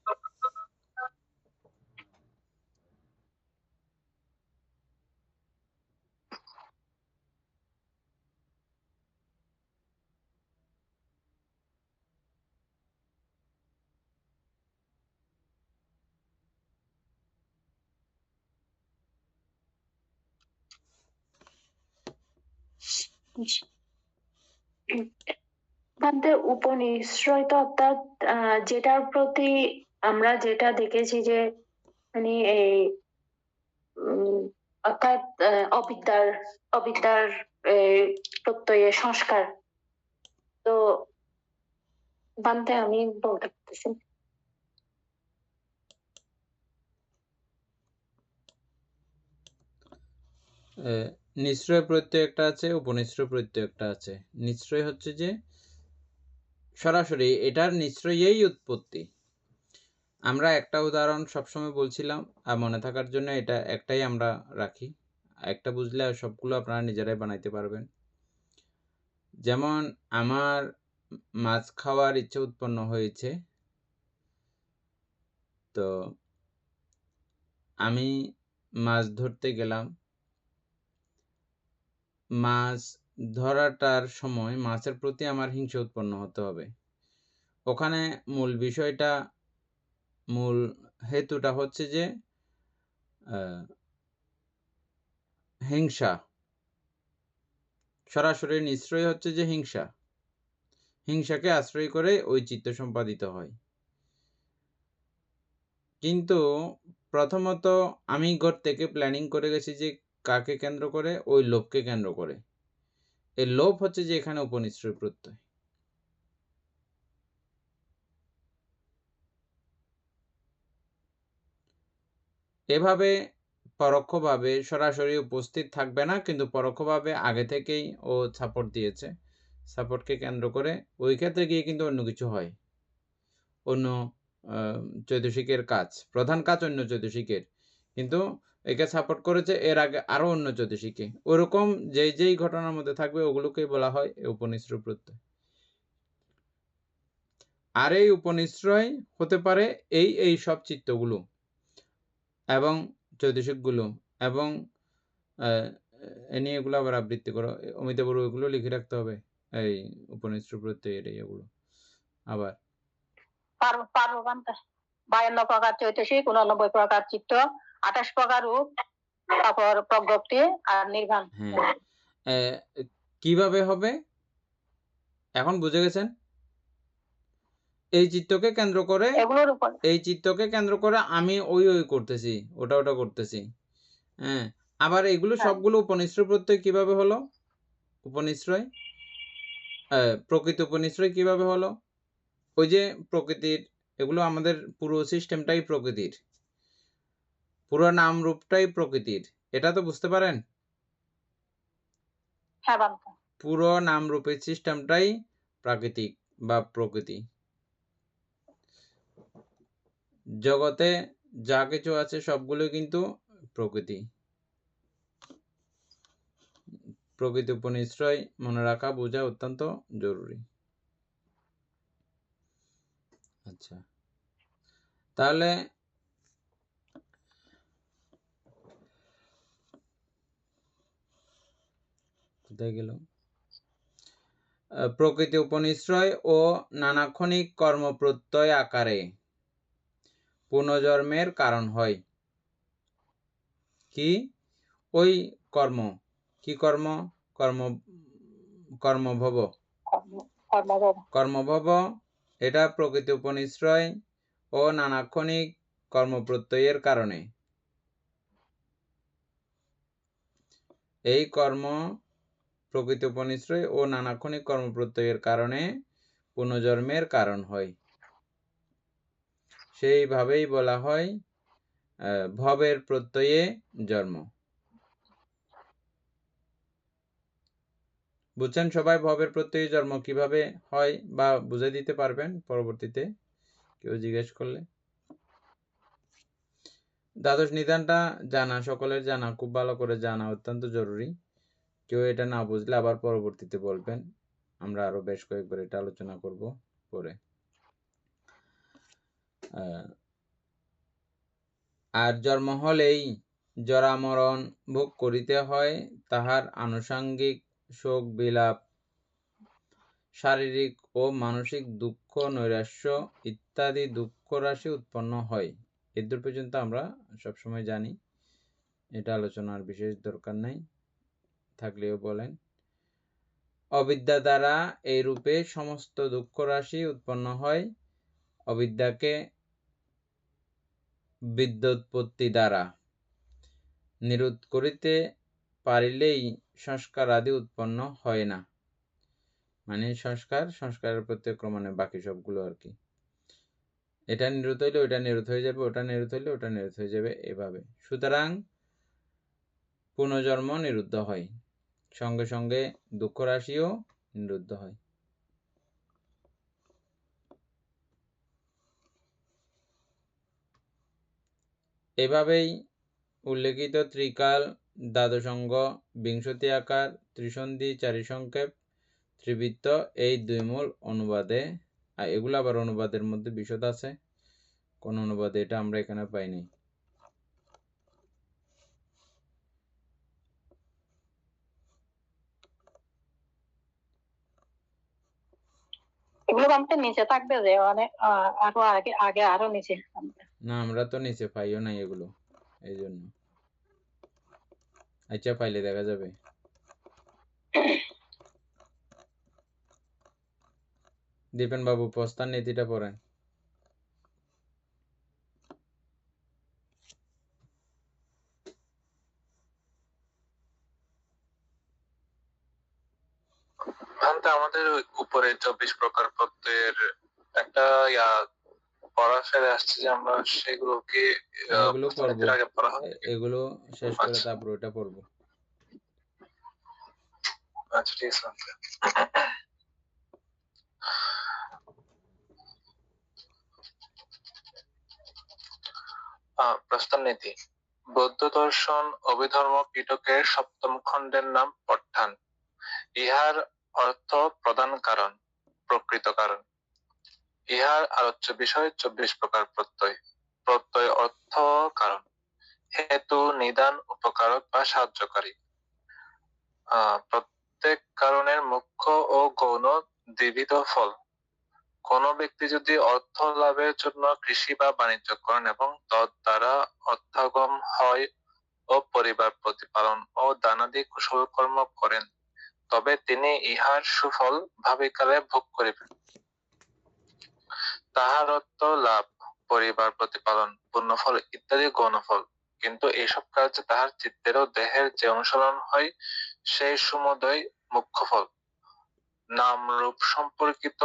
E: উপনিশ্রয় তো অর্থাৎ যেটার প্রতি আমরা যেটা দেখেছি যে মানে এই অর্থাৎ অবিদ্যার প্রত্যয়ে সংস্কার। তো বান্তে আমি বলতে পারতেছি।
A: নিশ্রয় প্রত্যয় একটা আছে, উপনিশ্রয় প্রত্যয় একটা আছে। নিশ্রয় হচ্ছে যে সরাসরি এটার নিশ্রয়েই উৎপত্তি। আমরা একটা উদাহরণ সবসময় বলছিলাম, আর মনে থাকার জন্য এটা একটাই আমরা রাখি, একটা বুঝলে আর সবগুলো আপনারা নিজেরাই বানাইতে পারবেন। যেমন আমার মাছ খাওয়ার ইচ্ছে উৎপন্ন হয়েছে, তো আমি মাছ ধরতে গেলাম। মাছ ধরাটার সময় মাছের প্রতি আমার হিংসা উৎপন্ন হতে হবে। ওখানে মূল বিষয়টা, মূল হেতুটা হচ্ছে যে হিংসা, সরাসরি নিশ্চয়ই হচ্ছে যে হিংসা। হিংসাকে আশ্রয় করে ওই চিত্ত সম্পাদিত হয়। কিন্তু প্রথমত আমি ঘর থেকে প্ল্যানিং করে গেছি যে কাকে কেন্দ্র করে, ওই লোভকে কেন্দ্র করে। এই লোভ হচ্ছে যে এখানে উপনিশ্রয় প্রত্যয়। এভাবে পরোক্ষভাবে সরাসরি উপস্থিত থাকবে না, কিন্তু পরোক্ষভাবে আগে থেকেই ও সাপোর্ট দিয়েছে। সাপোর্টকে কেন্দ্র করে ওই ক্ষেত্রে গিয়ে কিন্তু অন্য কিছু হয়, অন্য চৈতসিকের কাজ, প্রধান কাজ অন্য চৈতসিকের, কিন্তু একে সাপোর্ট করেছে এর আগে আরো অন্য চৈতসিকে। ওরকম যেই ঘটনার মধ্যে থাকবে ওগুলোকেই বলা হয় উপনিশ্রয় প্রত্যয়। আর এই উপনিশ্রয় হতে পারে এই সব চিত্তগুলো এবং চৈতসিকগুলো, এবং এ নিয়ে এগুলো আবার আবৃত্তি করো, অমিতা বড় এগুলো লিখে রাখতে হবে, এই উপনিশ্রয় প্রত্যয় এগুলো। আবার
D: 52 প্রকার চৈতসিক, 89 প্রকার চিত্ত, 28 প্রকার রূপ, তারপর প্রজ্ঞপ্তি আর নির্বাণ।
A: হ্যাঁ, কিভাবে হবে এখন বুঝে গেছেন? এই চিত্তকে কেন্দ্র করে, এই চিত্তকে কেন্দ্র করে আমি ওই করতেছি, ওটা করতেছি। হ্যাঁ, আবার এগুলো সবগুলো উপনিশ্রয় প্রত্যয় কিভাবে হলো? উপনিশ্রয় প্রকৃত উপনিশ্রয় কিভাবে হলো? ওই যে প্রকৃতির, এগুলো আমাদের পুরো সিস্টেমটাই প্রকৃতির, পুরো নাম রূপটাই প্রকৃতির, এটা তো বুঝতে পারেন? পুরো নাম রূপের সিস্টেমটাই প্রাকৃতিক বা প্রকৃতি। জগতে যা কিছু আছে সবগুলো কিন্তু প্রকৃতি। প্রকৃতি উপনিশ্রয় মনে রাখা, বোঝা অত্যন্ত জরুরি। আচ্ছা, তাহলে কোথায় গেল? প্রকৃতি উপনিশ্রয় ও নানাক্ষণিক কর্মপ্রত্যয় আকারে পুনর্জন্মের কারণ হয়। কি? ওই কর্ম, কি কর্ম? কর্মভব। কর্মভব, এটা প্রকৃতি উপনিশ্রয় ও নানাক্ষণিক কর্মপ্রত্যয়ের কারণে। এই কর্ম প্রকৃতি উপনিশ্রয় ও নানাক্ষণিক কর্মপ্রত্যয়ের কারণে পুনর্জন্মের কারণ হয়। সেইভাবেই বলা হয় ভবের প্রত্যয়ে জন্ম। বুঝছেন সবাই? ভবের প্রত্যয়ে জন্ম কিভাবে হয় বা বুঝে দিতে পারবেন পরবর্তীতে কেউ জিজ্ঞেস করলে? দ্বাদশ নিদানটা জানা, সকলের জানা, খুব ভালো করে জানা অত্যন্ত জরুরি। কেউ এটা না বুঝলে আবার পরবর্তীতে বলবেন, আমরা আরো বেশ কয়েকবার এটা আলোচনা করব পরে। আর জন্ম হলেই জরা মরণ ভোগ করিতে হয়, তাহার আনুষঙ্গিক শোক বিলাপ, শারীরিক ও মানসিক দুঃখ, নৈরাশ্য ইত্যাদি দুঃখ রাশি উৎপন্ন হয়। এদূর পর্যন্ত আমরা সবসময় জানি, এটা আলোচনার বিশেষ দরকার নাই, থাকলেও বলেন। অবিদ্যা দ্বারা এই রূপে সমস্ত দুঃখ রাশি উৎপন্ন হয়। অবিদ্যাকে বিদ্যোৎপত্তি দ্বারা নিরোধ করিতে পারিলেই সংস্কার আদি উৎপন্ন হয় না। মানে সংস্কারের প্রত্যক্রমণে বাকি সবগুলো আর কি। এটা নিরোধ হইলে ওটা নিরোধ হয়ে যাবে, ওটা নিরোধ হইলে ওটা নিরোধ হয়ে যাবে, এভাবে। সুতরাং পুনর্জন্ম নিরুদ্ধ হয়, সঙ্গে সঙ্গে দুঃখ রাশিও নিরুদ্ধ হয়। এভাবেই উল্লেখিত ত্রিকাল, দ্বাদশাঙ্গ, বিংশতি আকার, ত্রিসন্ধি, চারিসংক্ষেপ, ত্রিবৃত্ত, এই দুই মূল অনুবাদে, এগুলো আবার অনুবাদের মধ্যে বিশদ আছে, কোন অনুবাদে এটা আমরা এখানে পাইনি।
D: এগুলো আমাদের নিচে থাকবে যে অনেক আরো আগে আগে আরো নিচে
A: না আমরা তো নিচে পাইও নাই এগুলো, এই জন্য। আচ্ছা পাইলে দেখা যাবে। দীপেন বাবু প্রস্থান নীতিটা পড়েন।
C: আমাদের উপরে 24 প্রকার প্রত্যয়ের একটা পড়া ফেলে আসছে যে আমরা সেগুলোকে
A: এগুলো পড়বো,
C: আগে পড়া হবে।
A: এগুলো শেষ করে তারপর ওটা পড়বো।
C: আচ্ছা ঠিক আছে। প্রস্থান নীতি। বৌদ্ধ দর্শন অভিধর্ম পিটকের সপ্তম খণ্ডের নাম পট্টান। ইহার অর্থ প্রধান কারণ, প্রকৃত কারণ। ইহার আলোচ্য বিষয় 24 প্রকার প্রত্যয়। প্রত্যয় অর্থ কারণ, হেতু, নিদান, উপকারক বা সাহায্যকারী। প্রত্যেক কারণের মুখ্য ও গৌণ দ্বিবিধ ফল। কোন ব্যক্তি যদি অর্থ লাভের জন্য কৃষি বা বাণিজ্য করেন এবং তদ্বারা অর্থাগম হয় ও পরিবার প্রতিপালন ও দানাদি কুশল কর্ম করেন, তবে তিনি ইহার সুফল ভাবিকালে ভোগ করিবেন। তাহার অর্থ লাভ, পরিবার প্রতিপালন, পুণ্যফল ইত্যাদি গৌণফল। কিন্তু এইসব কার্যে তাহার চিত্তের ও দেহের যে অনুসরণ হয় সেই সমুদয় মুখ্য ফল। নাম রূপ সম্পর্কিত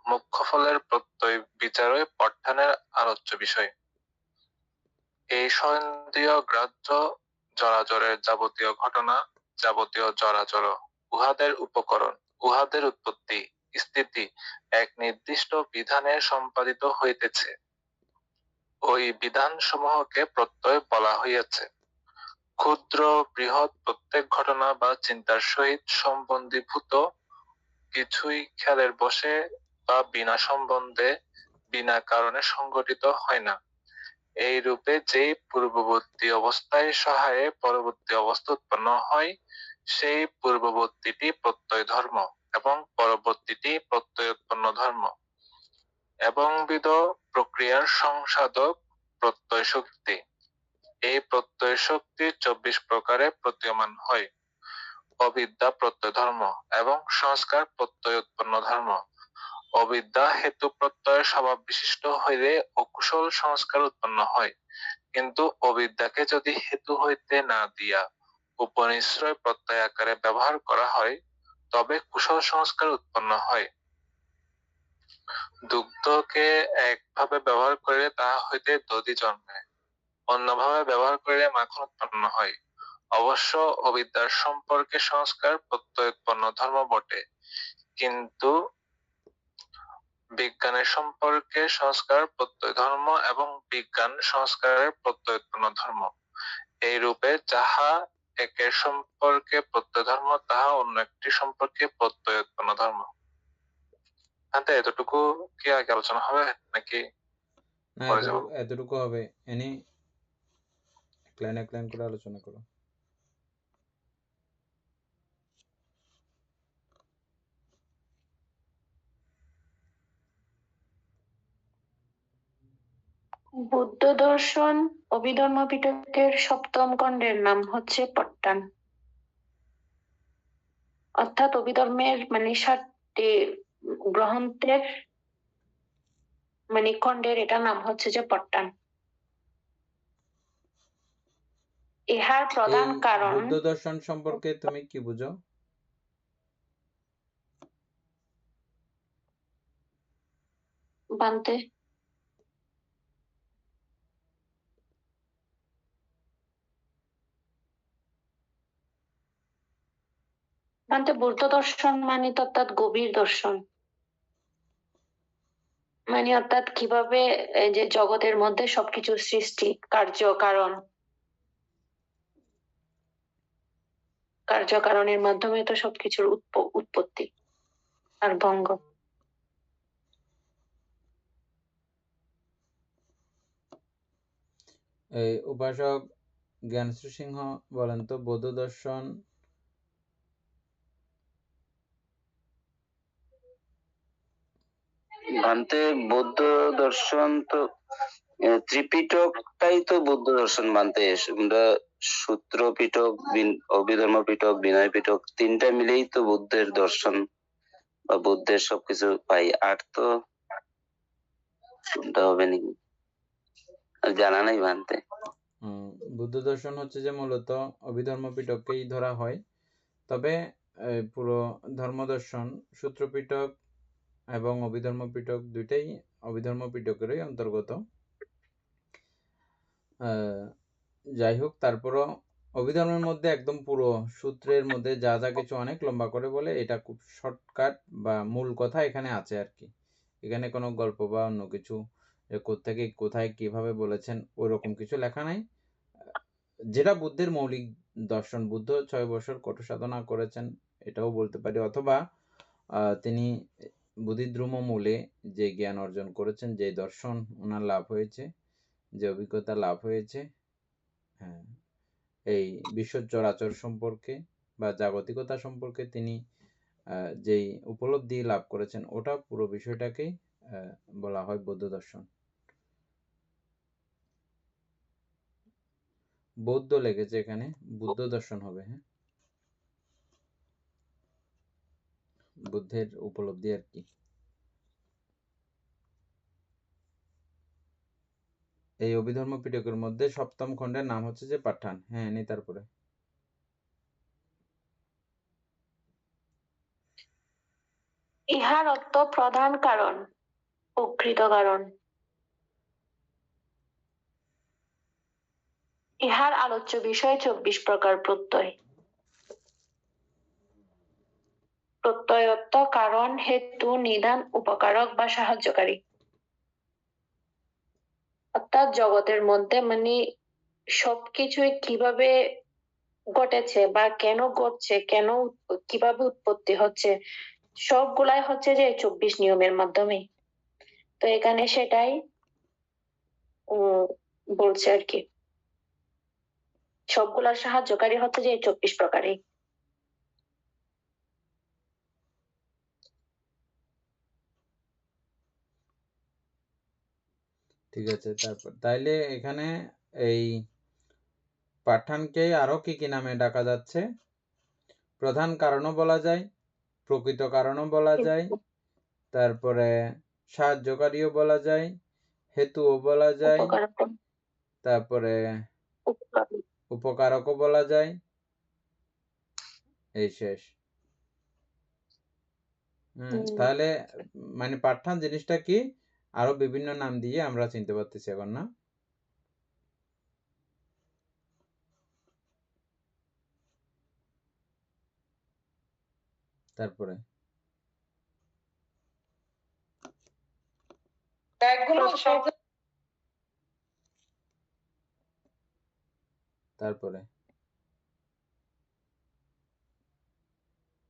C: মুখ্য ফলের প্রত্যয় বিচারে পট্টানের আলোচ্য বিষয়। এই স্বয়ন্তীয় গ্রাহ্য জরাজরের যাবতীয় ঘটনা, যাবতীয় জরাজর, উহাদের উপকরণ, উহাদের উৎপত্তি স্থিতি এক নির্দিষ্ট বিধানে সম্পাদিত হইতেছে। ওই বিধান সমূহকে প্রত্যয় বলা হইয়াছে। ক্ষুদ্র বৃহৎ প্রত্যেক ঘটনা বা চিন্তার সহিত সম্বন্ধীভূত কিছুই খেয়ালের বশে বা বিনা সম্বন্ধে বিনা কারণে সংঘটিত হয় না। এই রূপে যে পূর্ববর্তী অবস্থায় সহায়ে পরবর্তী অবস্থা উৎপন্ন হয়, সেই পূর্ববর্তীটি প্রত্যয় ধর্ম এবং পরবর্তীটি প্রত্যয় উৎপন্ন ধর্ম এবং বিধ প্রক্রিয়ার সংসাধক প্রত্যয় শক্তি। এই প্রত্যয় শক্তি 24 প্রকারে প্রতীয়মান হয়। অবিদ্যা প্রত্যয় ধর্ম এবং সংস্কার প্রত্যয় উৎপন্ন ধর্ম। অবিদ্যা হেতু প্রত্যয় স্বভাব বিশিষ্ট হইলে অকুশল সংস্কার উৎপন্ন হয়, কিন্তু অবিদ্যাকে যদি হেতু হইতে না দিয়া উপনিশ্রয় প্রত্যয় আকারে ব্যবহার করা হয়, তবে কুশল সংস্কার উৎপন্ন হয়। দুগ্ধকে একভাবে ব্যবহার করে তাহা হইতে দধি জন্মে, অন্যভাবে ব্যবহার করে মাখন উৎপন্ন হয়। অবশ্য অবিদ্যার সম্পর্কে সংস্কার প্রত্যয় উৎপন্ন ধর্ম বটে, কিন্তু বিজ্ঞানের সম্পর্কে সংস্কার প্রত্যয় ধর্ম এবং বিজ্ঞান সংস্কারের প্রত্যয় উৎপন্ন ধর্ম। এই রূপে যাহা একের সম্পর্কে প্রত্যয় ধর্ম, তাহা অন্য একটি সম্পর্কে প্রত্যয় উৎপন্ন ধর্ম। এতটুকু কি আগে আলোচনা হবে নাকি?
A: না, এতটুকু হবে। এনি এক লাইন করে আলোচনা করো।
E: বুদ্ধ দর্শন অভিধর্ম পিটকের সপ্তম খণ্ডের নাম হচ্ছে পট্টান। অর্থাৎ অভিধর্মের 7টি গ্রন্থের খণ্ডের এটার নাম হচ্ছে যে পট্টান। ইহার প্রধান কারণ,
A: বুদ্ধ দর্শন সম্পর্কে তুমি কি বুঝো?
E: বান্তে বুদ্ধ দর্শন অর্থাৎ গভীর দর্শন, অর্থাৎ কিভাবে যে জগতের মধ্যে সবকিছু সৃষ্টি, কার্যকারণের মাধ্যমে তো সবকিছুর উৎপত্তি আর ভঙ্গ।
A: এই উপাসক জ্ঞানশ্রী সিংহ বলেন তো, বৌদ্ধ দর্শন
F: ভান্তে বৌদ্ধ দর্শন তো ত্রিপিটকটাই তো বৌদ্ধ দর্শন মানতে আমরা সূত্র পিটক, অভিধর্ম পিটক, বিনয় পিটক তিনটা মিলেই তো বুদ্ধের দর্শন বা বুদ্ধের সবকিছু পাই। আর তো শুনতে হবে নাকি, আর জানা নাই ভান্তে।
A: বুদ্ধ দর্শন হচ্ছে যে মূলত অভিধর্ম পিটককেই ধরা হয়, তবে পুরো ধর্ম দর্শন সূত্র পিটক এবং অভিধর্ম পিটক দুইটাই অভিধর্ম পিটকেরই অন্তর্গত। যাই হোক, তারপরও অভিধর্মের মধ্যে একদম পুরো সূত্রের মধ্যে যা যা কিছু অনেক লম্বা করে বলে, এটা খুব শর্টকাট বা মূল কথা এখানে আছে আর কি। এখানে কোনো গল্প বা অন্য কিছু কোত্থেকে কোথায় কিভাবে বলেছেন ওইরকম কিছু লেখা নাই। যেটা বুদ্ধের মৌলিক দর্শন, বুদ্ধ 6 বছর কঠোর সাধনা করেছেন এটাও বলতে পারি, অথবা তিনি বুদ্ধিদ্রুম মূলে যে জ্ঞান অর্জন করেছেন, যে দর্শন ওনার লাভ হয়েছে, যে অভিজ্ঞতা লাভ হয়েছে, হ্যাঁ, এই বিশ্ব চরাচর সম্পর্কে বা জাগতিকতা সম্পর্কে তিনি যেই উপলব্ধি লাভ করেছেন, ওটা পুরো বিষয়টাকেই বলা হয় বৌদ্ধ দর্শন। বৌদ্ধ লেগেছে এখানে, বুদ্ধ দর্শন হবে। হ্যাঁ, বুদ্ধের উপলব্ধি আর কি। এই অভিধর্ম পিটকের মধ্যে সপ্তম খণ্ডের নাম হচ্ছে যে পাঠান। হ্যাঁ, নি তারপরে
E: ইহার অর্থ প্রধান কারণ, প্রকৃত কারণ। ইহার আলোচ্য বিষয় 24 প্রকার প্রত্যয়। প্রত্যয় অর্থ কারণ, হেতু, নিদান, উপকারক বা সাহায্যকারী। অর্থাৎ জগতের মধ্যে মানে সবকিছুই কিভাবে ঘটেছে বা কেন ঘটছে, কেন কিভাবে উৎপত্তি হচ্ছে, সবগুলাই হচ্ছে যে 24 নিয়মের মাধ্যমে। তো এখানে সেটাই বলছে আর কি, সবগুলার সাহায্যকারী হচ্ছে যে 24 প্রকারই।
A: ঠিক আছে। তারপর তাইলে এখানে এই পাঠানকে আরো কি কি নামে ডাকা যাচ্ছে? প্রধান কারণও বলা যায়, প্রকৃত কারণও বলা যায়, তারপরে সাহায্যকারীও বলা যায়, হেতুও বলা যায়, তারপরে উপকারকও বলা যায়, এই শেষ। তাহলে মানে পাঠান জিনিসটা কি আরো বিভিন্ন নাম দিয়ে আমরা চিনতে পারতেছি এখন, না? তারপরে তারপরে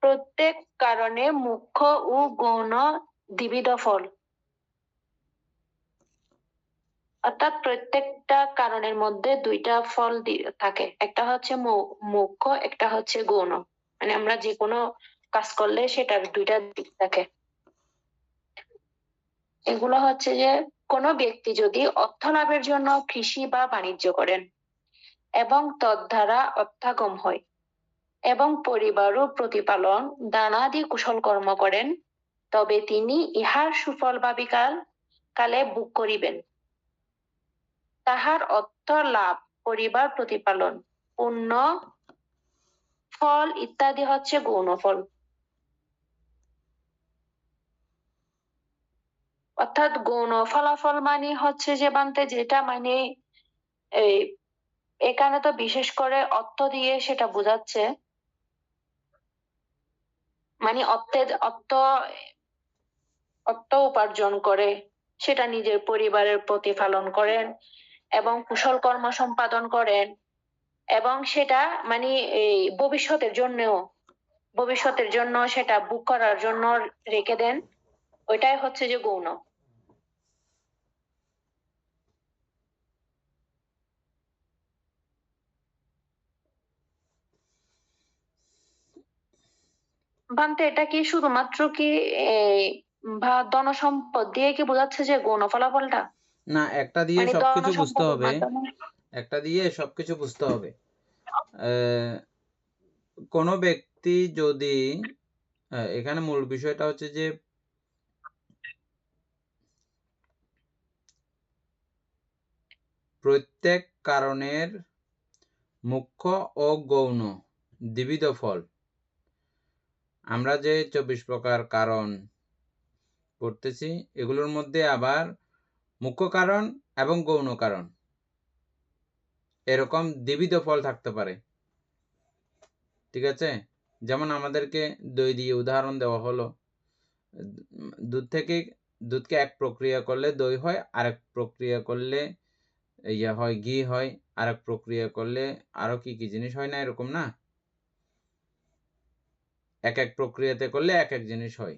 E: প্রত্যেক কারণে মুখ্য ও গৌণ দ্বিবিধ ফল। অর্থাৎ প্রত্যেকটা কারণের মধ্যে দুইটা ফল থাকে, একটা হচ্ছে মুখ্য, একটা হচ্ছে গৌণ। মানে আমরা যে কোনো কাজ করলে সেটার দুইটা দিক থাকে। এগুলো হচ্ছে যে কোনো ব্যক্তি যদি অর্থ লাভের জন্য কৃষি বা বাণিজ্য করেন এবং তদ্বারা অর্থাগম হয় এবং পরিবারও প্রতিপালন দানাদি কুশল কর্ম করেন, তবে তিনি ইহার সুফল ভাবিকাল কালে ভোগ করিবেন। তাহার অর্থ লাভ, পরিবার প্রতিপালন, পুণ্য ফল ইত্যাদি হচ্ছে গৌণ ফল। অর্থাৎ গৌণ ফলাফল মানে হচ্ছে যে বানতে যেটা মানে এই এখানে তো বিশেষ করে অর্থ দিয়ে সেটা বোঝাচ্ছে, মানে অর্থ উপার্জন করে সেটা নিজের পরিবারের প্রতিপালন করেন এবং কুশল কর্ম সম্পাদন করেন এবং সেটা মানে এই ভবিষ্যতের জন্য সেটা বুক করার জন্য রেখে দেন, ওইটাই হচ্ছে যে গৌণ। ভান্তে এটা কি শুধুমাত্র কি বা ধনসম্পদ দিয়ে কি বোঝাচ্ছে যে গৌণ ফলাফলটা?
A: না, একটা দিয়ে
E: মানে
A: সবকিছু বুঝতে
E: ধনসম্পদের
A: হবে,
E: মাধ্যমে
A: একটা দিয়ে সবকিছু বুঝতে হবে। কোনো ব্যক্তি যদি এখানে মূল বিষয়টা হচ্ছে যে প্রত্যেক কারণের মুখ্য ও গৌণ দ্বিবিধ ফল। আমরা যে 24 প্রকার কারণ পড়তেছি, এগুলোর মধ্যে আবার মুখ্য কারণ এবং গৌণ কারণ এরকম দ্বিবিধ ফল থাকতে পারে। ঠিক আছে? যেমন আমাদেরকে দই দিয়ে উদাহরণ দেওয়া হলো। দুধকে এক প্রক্রিয়া করলে দই হয়, আরেক প্রক্রিয়া করলে হয় ঘি হয়, আরেক প্রক্রিয়া করলে আরো কি কি জিনিস হয় না, এরকম না? এক এক প্রক্রিয়াতে করলে এক এক জিনিস হয়।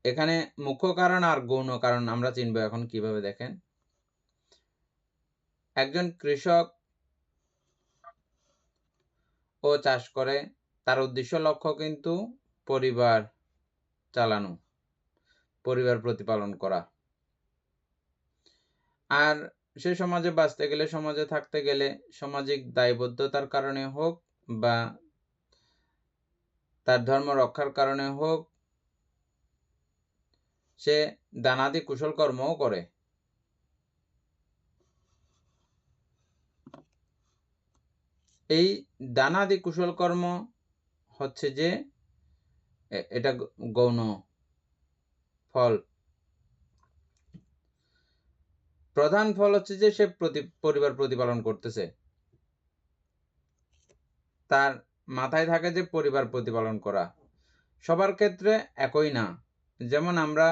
A: এখানে মুখ্য কারণ আর গৌণ কারণ আমরা চিনব এখন কিভাবে, দেখেন। একজন কৃষক ও চাষ করে, তার উদ্দেশ্য লক্ষ্য কিন্তু পরিবার চালানো, পরিবার প্রতিপালন করা। আর সে সমাজে বাঁচতে গেলে, সমাজে থাকতে গেলে, সামাজিক দায়বদ্ধতার কারণে হোক বা তার ধর্ম রক্ষার কারণে হোক, সে দানাদি কুশল কর্মও করে। এই দানাদি কুশল কর্ম হচ্ছে যে এটা গৌণ ফল। প্রধান ফল হচ্ছে যে সে পরিবার প্রতিপালন করতেছে। তার মাথায় থাকে যে পরিবার প্রতিপালন করা। সবার ক্ষেত্রে একই না। যেমন আমরা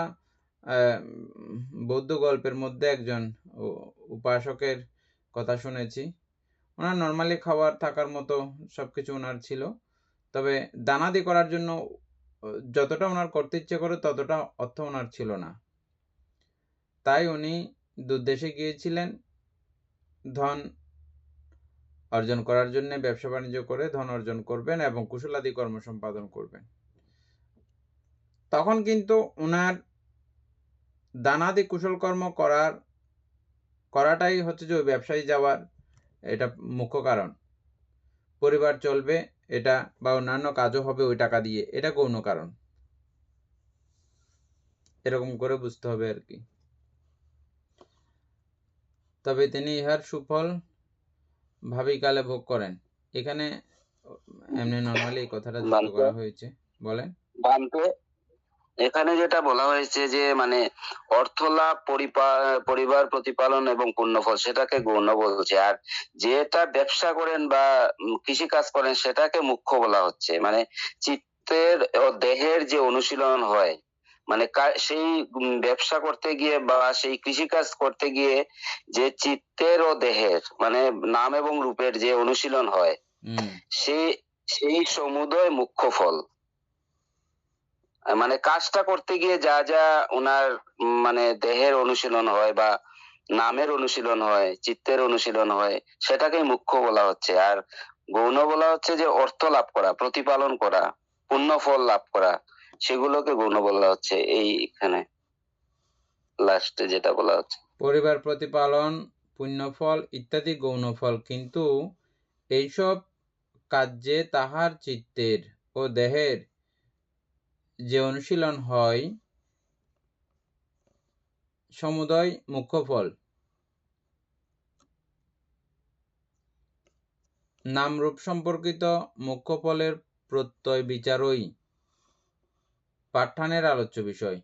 A: বৌদ্ধ গল্পের মধ্যে একজন উপাসকের কথা শুনেছি। ওনার নর্মালি খাবার থাকার মতো সবকিছু ওনার ছিল, তবে দানাদি করার জন্য যতটা ওনার করতে ইচ্ছে করে ততটা অর্থ ওনার ছিল না। তাই উনি দূরদেশে গিয়েছিলেন ধন অর্জন করার জন্য। ব্যবসা বাণিজ্য করে ধন অর্জন করবেন এবং কুশলাদি কর্ম সম্পাদন করবেন। তখন কিন্তু ওনার দানাদি কুশল কর্ম করাটাই হচ্ছে যে ওই ব্যবসায়ী যাওয়ার এটা মুখ্য কারণ। পরিবার চলবে এটা, বা অন্যান্য কাজও হবে ওই টাকা দিয়ে, এটা গৌণ কারণ। এরকম করে বুঝতে হবে আর কি। তবে তিনি ইহার সুফল ভাবিকালে ভোগ করেন। এখানে এমনি নরমালি এই কথাটা যুক্ত করা হয়েছে। বলেন।
F: এখানে যেটা বলা হয়েছে যে মানে অর্থ লাভ, পরিবার প্রতিপালন এবং পুণ্যফল, সেটাকে গৌণ বলছে। আর যেটা ব্যবসা করেন বা কৃষি কাজ করেন সেটাকে মুখ্য বলা হচ্ছে। মানে চিত্তের ও দেহের যে অনুশীলন হয়, মানে সেই ব্যবসা করতে গিয়ে বা সেই কৃষি কাজ করতে গিয়ে যে চিত্তের ও দেহের মানে নাম এবং রূপের যে অনুশীলন হয়, সেই সমুদয় মুখ্য ফল। মানে কাজটা করতে গিয়ে যা যা ওনার মানে দেহের অনুশীলন হয় বা নামের অনুশীলন হয়, চিত্তের অনুশীলন হয়, সেটাকে মুখ্য বলা হচ্ছে। আর গৌণ বলা হচ্ছে যে অর্থ লাভ করা, প্রতিপালন করা, পুণ্য ফল লাভ করা, সেগুলোকে গৌণ বলা হচ্ছে। এইখানে লাস্টে যেটা বলা হচ্ছে,
A: পরিবার প্রতিপালন, পুণ্যফল ইত্যাদি গৌণ ফল। কিন্তু এইসব কার্যে তাহার চিত্তের ও দেহের যে অনুশীলন হয় সমুদয় মুখ্য ফল। নাম রূপ সম্পর্কিত মুখ্য ফলের প্রত্যয় বিচারই পাঠ্যানের আলোচ্য বিষয়।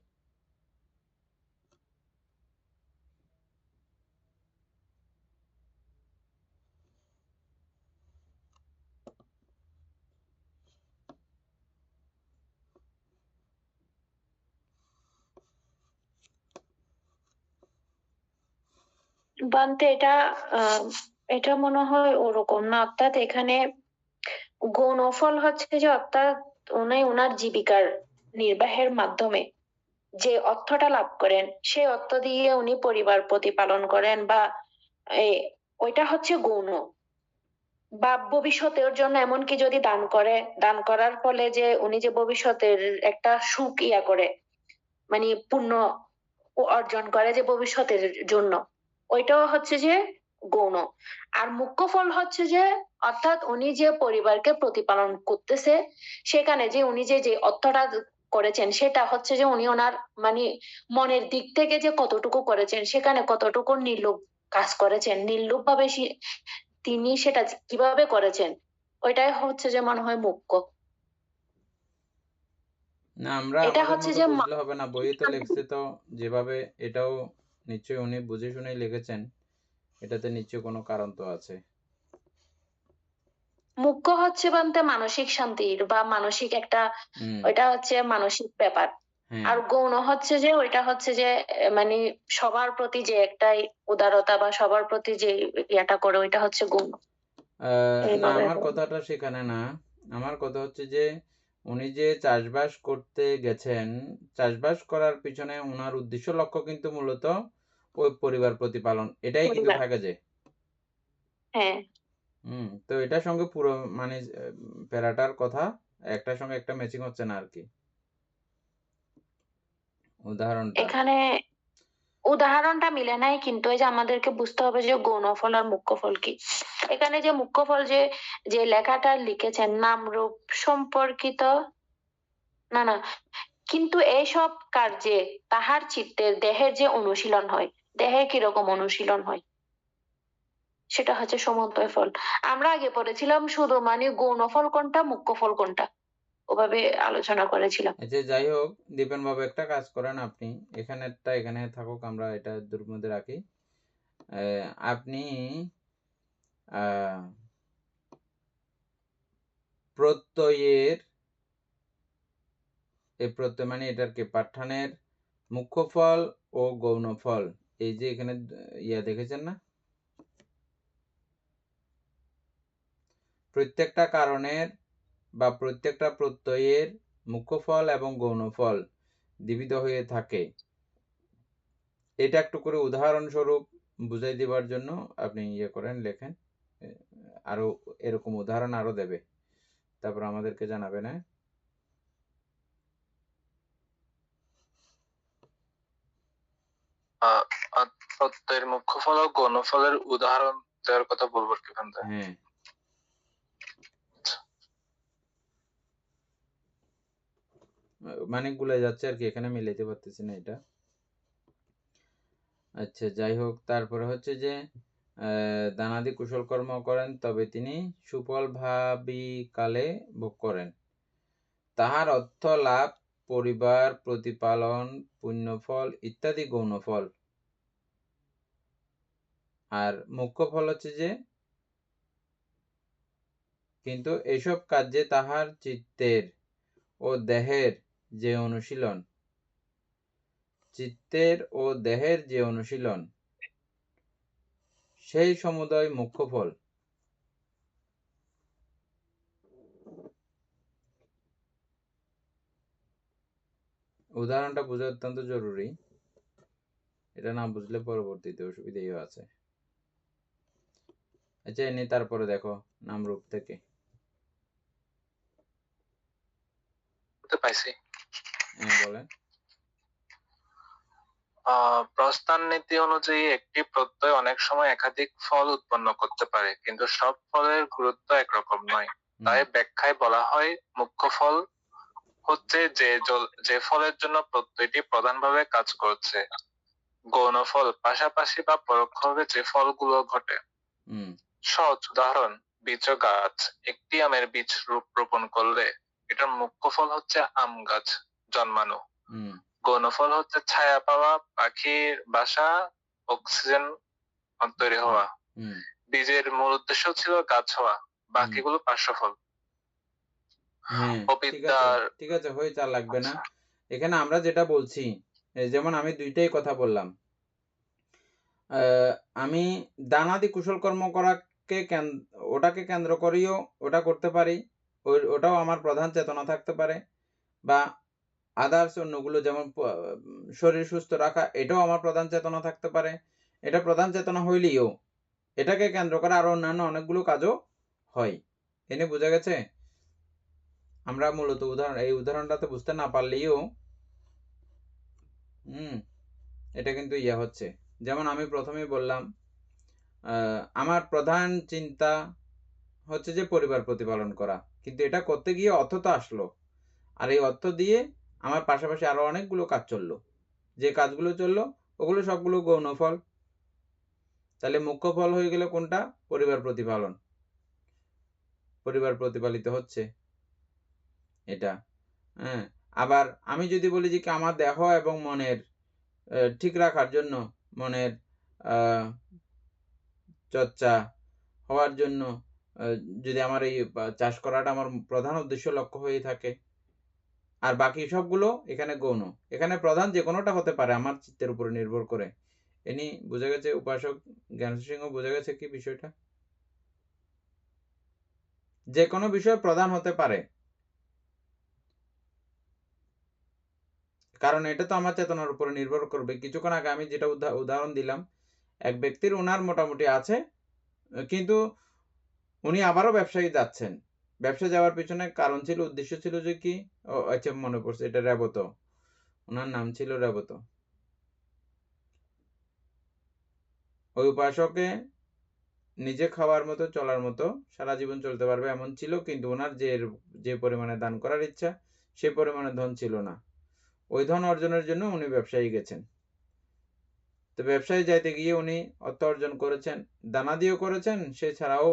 E: বানতে এটা মনে হয় ওরকম না। অর্থাৎ এখানে গৌণ ফল হচ্ছে যে অর্থাৎ উনি ওনার জীবিকার নির্বাহের মাধ্যমে যে অর্থটা লাভ করেন, সেই অর্থ দিয়ে উনি পরিবার প্রতিপালন করেন বা ওইটা হচ্ছে গৌণ। বা ভবিষ্যতের জন্য এমনকি যদি দান করে, দান করার ফলে যে উনি যে ভবিষ্যতের একটা সুখ করে, মানে পুণ্য অর্জন করে যে ভবিষ্যতের জন্য, ওইটাও হচ্ছে যে গৌণ। আর মুখ্য ফল হচ্ছে যে, অর্থাৎ উনি যে পরিবারকে প্রতিপালন করতেছে, সেখানে যে উনি যে যে অর্থটা করেছেন, সেটা হচ্ছে যে উনি ওনার মানে মনের দিক থেকে যে কতটুকু করেছেন, সেখানে কতটুকু নির্লোভ কাজ করেছেন, নির্লোভ ভাবে তিনি সেটা কিভাবে করেছেন, ওইটাই হচ্ছে যে মনে হয় মুখ্য।
A: না, আমরা
E: এটা
A: আমাদের
E: হচ্ছে
A: মতো
E: যে
A: বুঝলে হবে না, বইয়ে তো লিখছে তো যেভাবে, এটাও নিশ্চয়ই উনি বুঝে শুনেই লিখেছেন, এটাতে নিশ্চয়ই কোনো কারণ তো আছে।
E: মুখ্য হচ্ছে বলতে মানসিক শান্তির বা মানসিক একটা, ওইটা হচ্ছে মানসিক ব্যাপার। আর গৌণ হচ্ছে যে ওইটা হচ্ছে যে মানে সবার প্রতি যে একটা উদারতা বা সবার প্রতি যে ইয়েটা করে, ওইটা হচ্ছে গৌণ।
A: না, আমার কথাটা সেখানে না। আমার কথা হচ্ছে যে উনি যে চাষবাস করতে গেছেন, চাষবাস করার পিছনে ওনার উদ্দেশ্য লক্ষ্য কিন্তু মূলত ওই পরিবার প্রতিপালন, এটাই কিন্তু থাকে যে।
E: হ্যাঁ।
A: তো এটার সঙ্গে পুরো মানে প্যারাটার কথা একটার সঙ্গে একটা ম্যাচিং হচ্ছে না আর কি।
E: এখানে উদাহরণটা মিলে নাই, কিন্তু এই যে আমাদেরকে বুঝতে হবে যে গৌণ ফল আর মুখ্য ফল কি। এখানে যে মুখ্য ফল যে যে লেখাটা লিখেছেন নাম রূপ সম্পর্কিত, না না, কিন্তু এইসব কার্যে তাহার চিত্তের দেহের যে অনুশীলন হয়, দেহে কিরকম অনুশীলন হয়, সেটা হচ্ছে সমন্বয় ফল। আমরা আগে পড়েছিলাম শুধু মানে গৌণ ফল কোনটা, মুখ্য ফল কোনটা, ওভাবে আলোচনা করেছিলাম।
A: আচ্ছা, যাই হোক, দীপেন বাবু একটা কাজ করেন, আপনি এখানেরটা এখানে থাকুক, আমরা এটা দুর মধ্যে রাখি। আপনি প্রত্যয়ের, এই প্রত্যয় মানে এটার কি পাঠানের মুখ্য ফল ও গৌণ ফল, এই যে এখানে দেখেছেন না, প্রত্যেকটা কারণের বা প্রত্যেকটা প্রত্যয়ের মুখ্য ফল এবং গৌণ ফল দ্বিবিধ হয়ে থাকে। এটা একটু করে উদাহরণস্বরূপ বুঝাই দেবার জন্য আপনি করেন, লেখেন, আরো এরকম উদাহরণ আরো দেবে, তারপর আমাদেরকে জানাবে না।
C: প্রত্যয়ের মুখ্য ফল ও গৌণ ফলের উদাহরণ দেওয়ার কথা বলবো কি ভান্তে?
A: হ্যাঁ, মানে গুলে যাচ্ছে আর কি, এখানে মিলাইতে পারতেছি না এটা। আচ্ছা, যাই হোক, তারপরে হচ্ছে যে দানাদি কুশল কর্ম করেন, তবে তিনি সুফল ভাবী কালে ভোগ করেন। তাহার অর্থ লাভ, পরিবার প্রতিপালন, পুণ্যফল ইত্যাদি গৌণ ফল। আর মুখ্য ফল হচ্ছে যে, কিন্তু এসব কাজে তাহার চিত্তের ও দেহের যে অনুশীলন, চিত্তের ও দেহের যে অনুশীলন, সেই সমুদয় মুখ্য ফল। উদাহরণটা বোঝা অত্যন্ত জরুরি, এটা না বুঝলে পরবর্তীতে অসুবিধাই আছে। আচ্ছা, এনে তারপরে দেখো নামরূপ থেকে
C: পাইছি।
A: বলেন।
C: প্রস্থান নীতি অনুযায়ী একটি প্রত্যয় অনেক সময় একাধিক ফল উৎপন্ন করতে পারে, কিন্তু সব ফলের গুরুত্ব একরকম নয়। তাই ব্যাখ্যায় বলা হয় মুখ্য ফল হচ্ছে যে ফলের জন্য প্রত্যয়টি প্রধানভাবে কাজ করছে। গৌণ ফল পাশাপাশি বা পরোক্ষভাবে যে ফলগুলো ঘটে। সহজ উদাহরণ, বীজ গাছ। একটি আমের বীজ রোপণ করলে এটার মুখ্য ফল হচ্ছে আম গাছ জন্মানো। গৌণ ফল হচ্ছে ছায়া পাওয়া, পাখির বাসা, অক্সিজেন তৈরি হওয়া। বীজের মূল উদ্দেশ্য ছিল গাছ হওয়া, বাকিগুলো পার্শ্বফল।
A: ঠিক আছে, হয়ে চার লাগবে না। এখানে আমরা যেটা বলছি, যেমন আমি দুইটাই কথা বললাম, আমি দানাদি কুশল কর্ম করাকে ওটাকে কেন্দ্র করেও ওটা করতে পারি, ওটাও আমার প্রধান চেতনা থাকতে পারে, বা আদার্স অন্যগুলো যেমন শরীর সুস্থ রাখা, এটাও আমার প্রধান চেতনা থাকতে পারে। এটা প্রধান চেতনা হইলেও এটাকে কেন্দ্র করে আরো অন্যান্য অনেকগুলো কাজও হয়। এনে বোঝা গেছে? আমরা মূলত এই উদাহরণটাতে বুঝতে না পারলেও এটা কিন্তু হচ্ছে। যেমন আমি প্রথমেই বললাম, আমার প্রধান চিন্তা হচ্ছে যে পরিবার প্রতিপালন করা, কিন্তু এটা করতে গিয়ে অর্থ তো আসলো, আর এই অর্থ দিয়ে আমার পাশাপাশি আরো অনেকগুলো কাজ চললো। যে কাজগুলো চললো ওগুলো সবগুলো গৌণ ফল। তাহলে মুখ্য ফল হয়ে গেল কোনটা? পরিবার প্রতিপালন। পরিবার প্রতিপালিত হচ্ছে এটা। হ্যাঁ, আবার আমি যদি বলি যে আমার দেহ এবং মনের ঠিক রাখার জন্য, মনের চর্চা হওয়ার জন্য যদি আমার এই চাষ করাটা আমার প্রধান উদ্দেশ্য লক্ষ্য হয়ে থাকে, আর বাকি সবগুলো এখানে গৌণ। এখানে প্রধান যে কোনোটা হতে পারে আমার চিত্তের উপরে নির্ভর করে। এনি বোঝা গেছে উপাসক জ্ঞান সিংহ? বোঝা গেছে কি বিষয়টা? যে কোনো বিষয় প্রধান হতে পারে, কারণ এটা তো আমার চেতনার উপরে নির্ভর করবে। কিছুক্ষণ আগে আমি যেটা উদাহরণ দিলাম, এক ব্যক্তির ওনার মোটামুটি আছে, কিন্তু উনি আবারও ব্যবসায়ী যাচ্ছেন। ব্যবসা যাওয়ার পিছনে কারণ ছিল, উদ্দেশ্য ছিল যে কি, আচ্ছা মনে পড়ছে, এটা রেবত, ওনার নাম ছিল রেবত। ওই উপাসকে নিজে খাওয়ার মতো, চলার মতো, সারা জীবন চলতে পারবে এমন ছিল, কিন্তু ওনার যে পরিমাণে দান করার ইচ্ছা সে পরিমাণে ধন ছিল না। ওই ধন অর্জনের জন্য উনি ব্যবসায়ী গেছেন। তো ব্যবসায়ী যাইতে গিয়ে উনি অর্থ অর্জন করেছেন, দানা দিয়েও করেছেন, সে ছাড়াও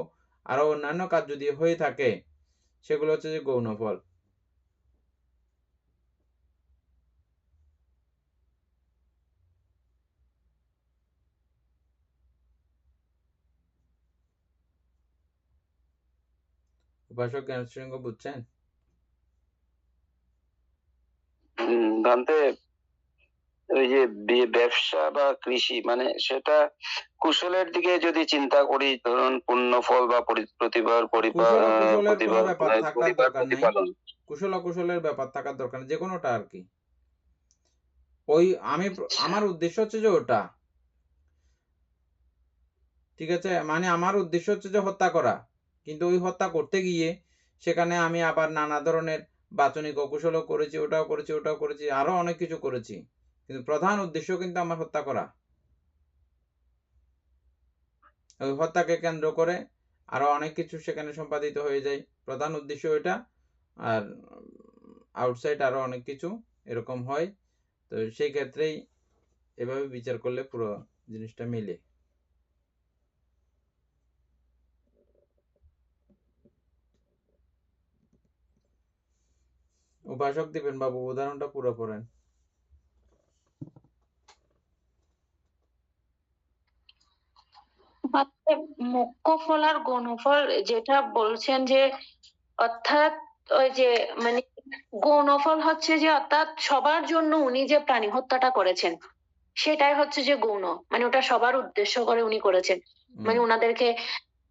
A: আরো অন্যান্য কাজ যদি হয়ে থাকে সেগুলো হচ্ছে যে গৌণ ফল। উপাসক জ্ঞান শৃঙ্গ বুঝছেন?
F: ভান্তে ওই যে ব্যবসা বা কৃষি মানে সেটা কুশলের দিকে যদি চিন্তা করি, ধরুন পুণ্য ফল বা প্রতিভার
A: কুশল অকুশলের কোনো ব্যাপার থাকার দরকার নেই।
F: প্রতিপালন।
A: কুশল অকুশলের ব্যাপার থাকার দরকার নেই, যে কোনোটা আর কি। আমার উদ্দেশ্য হচ্ছে যে ওটা, ঠিক আছে? মানে আমার উদ্দেশ্য হচ্ছে যে হত্যা করা, কিন্তু ওই হত্যা করতে গিয়ে সেখানে আমি আবার নানা ধরনের বাচনিক অকুশলও করেছি, ওটাও করেছি, ওটাও করেছি, আরো অনেক কিছু করেছি, কিন্তু প্রধান উদ্দেশ্য কিন্তু আমার হত্যা করা। ওই হত্যাকে কেন্দ্র করে আরো অনেক কিছু সেখানে সম্পাদিত হয়ে যায়। প্রধান উদ্দেশ্য ওইটা, আর আউটসাইড আরো অনেক কিছু এরকম হয়। তো সেই ক্ষেত্রেই এভাবে বিচার করলে পুরো জিনিসটা মিলে। উপাসক দিবেন বাবু, উদাহরণটা পুরো পড়েন।
E: মুখ্য ফল আর গৌণফল যেটা বলছেন যে, অর্থাৎ ওই যে মানে গৌণফল হচ্ছে যে অর্থাৎ সবার জন্য উনি যে প্রাণী হত্যাটা করেছেন সেটাই হচ্ছে যে গৌণ, মানে ওটা সবার উদ্দেশ্য করে উনি করেছেন। মানে ওনাদেরকে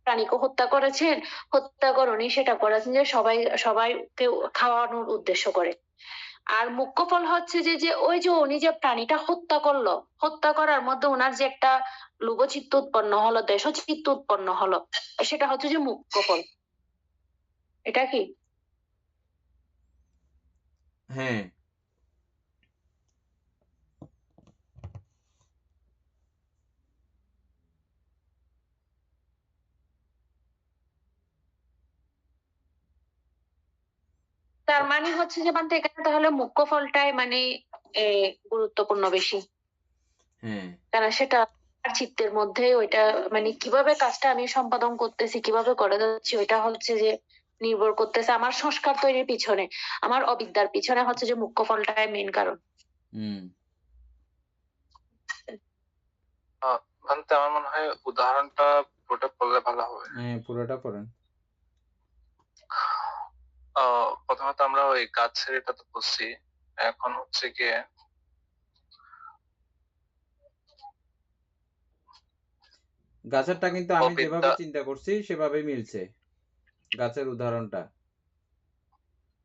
E: প্রাণীকে হত্যা করেছেন, হত্যা করে উনি সেটা করেছেন যে সবাইকে খাওয়ানোর উদ্দেশ্য করে। আর মুখ্য ফল হচ্ছে যে যে ওই যে উনি যে প্রাণীটা হত্যা করলো, হত্যা করার মধ্যে ওনার যে একটা লোভচিত্ত উৎপন্ন হলো, দেশচিত্ত উৎপন্ন হলো, সেটা হচ্ছে যে মুখ্য ফল। এটা কি?
A: হ্যাঁ,
E: তার মানে হচ্ছে যে মানে এখানে তাহলে মুখ্য ফলটাই মানে গুরুত্বপূর্ণ বেশি,
A: হ্যাঁ,
E: কারণ সেটা তার চিত্তের মধ্যে ওইটা মানে কিভাবে কাজটা আমি সম্পাদন করতেছি, কিভাবে করে যাচ্ছি, ওইটা হচ্ছে যে নির্ভর করতেছে আমার সংস্কার তৈরির পিছনে, আমার অবিদ্যার পিছনে হচ্ছে যে মুখ্য ফলটাই মেইন কারণ।
C: ভান্তে আমার মনে হয় উদাহরণটা পুরোটা পড়লে ভালো হবে।
A: হ্যাঁ, পুরোটা পড়েন।
C: প্রথমত আমরা ওই গাছের এটা তো বুঝছি, এখন হচ্ছে গিয়ে
A: গাছেরটা কিন্তু আমি
C: অবিদ্যা।
A: যেভাবে চিন্তা করছি সেভাবেই মিলছে গাছের উদাহরণটা।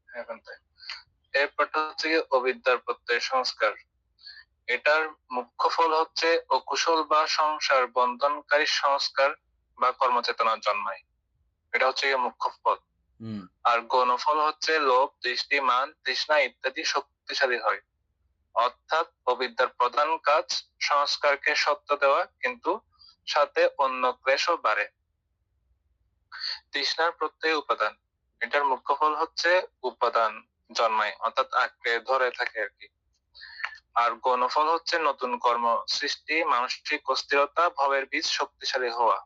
C: হ্যাঁ ভান্তে, এরপরটা হচ্ছে গিয়ে অবিদ্যার প্রত্যয় সংস্কার। এটার মুখ্য ফল হচ্ছে অকুশল বা সংসার বন্ধনকারী সংস্কার বা কর্মচেতনা জন্মায়। এটা হচ্ছে মুখ্য ফল। আর গৌণ ফল হচ্ছে লোভ, দৃষ্টি, মান, তৃষ্ণা ইত্যাদি শক্তিশালী হয়। অর্থাৎ অবিদ্যার প্রধান কাজ সংস্কারকে সত্য দেওয়া, কিন্তু সাথে অন্য ক্লেশও বাড়ে। তৃষ্ণার প্রত্যয় উপাদান, এটার মুখ্য ফল হচ্ছে উপাদান জন্মায়, অর্থাৎ আঁকড়ে ধরে থাকে আর কি। আর গৌণফল হচ্ছে নতুন কর্ম সৃষ্টি, মানসিক অস্থিরতা, ভবের বীজ শক্তিশালী হওয়া।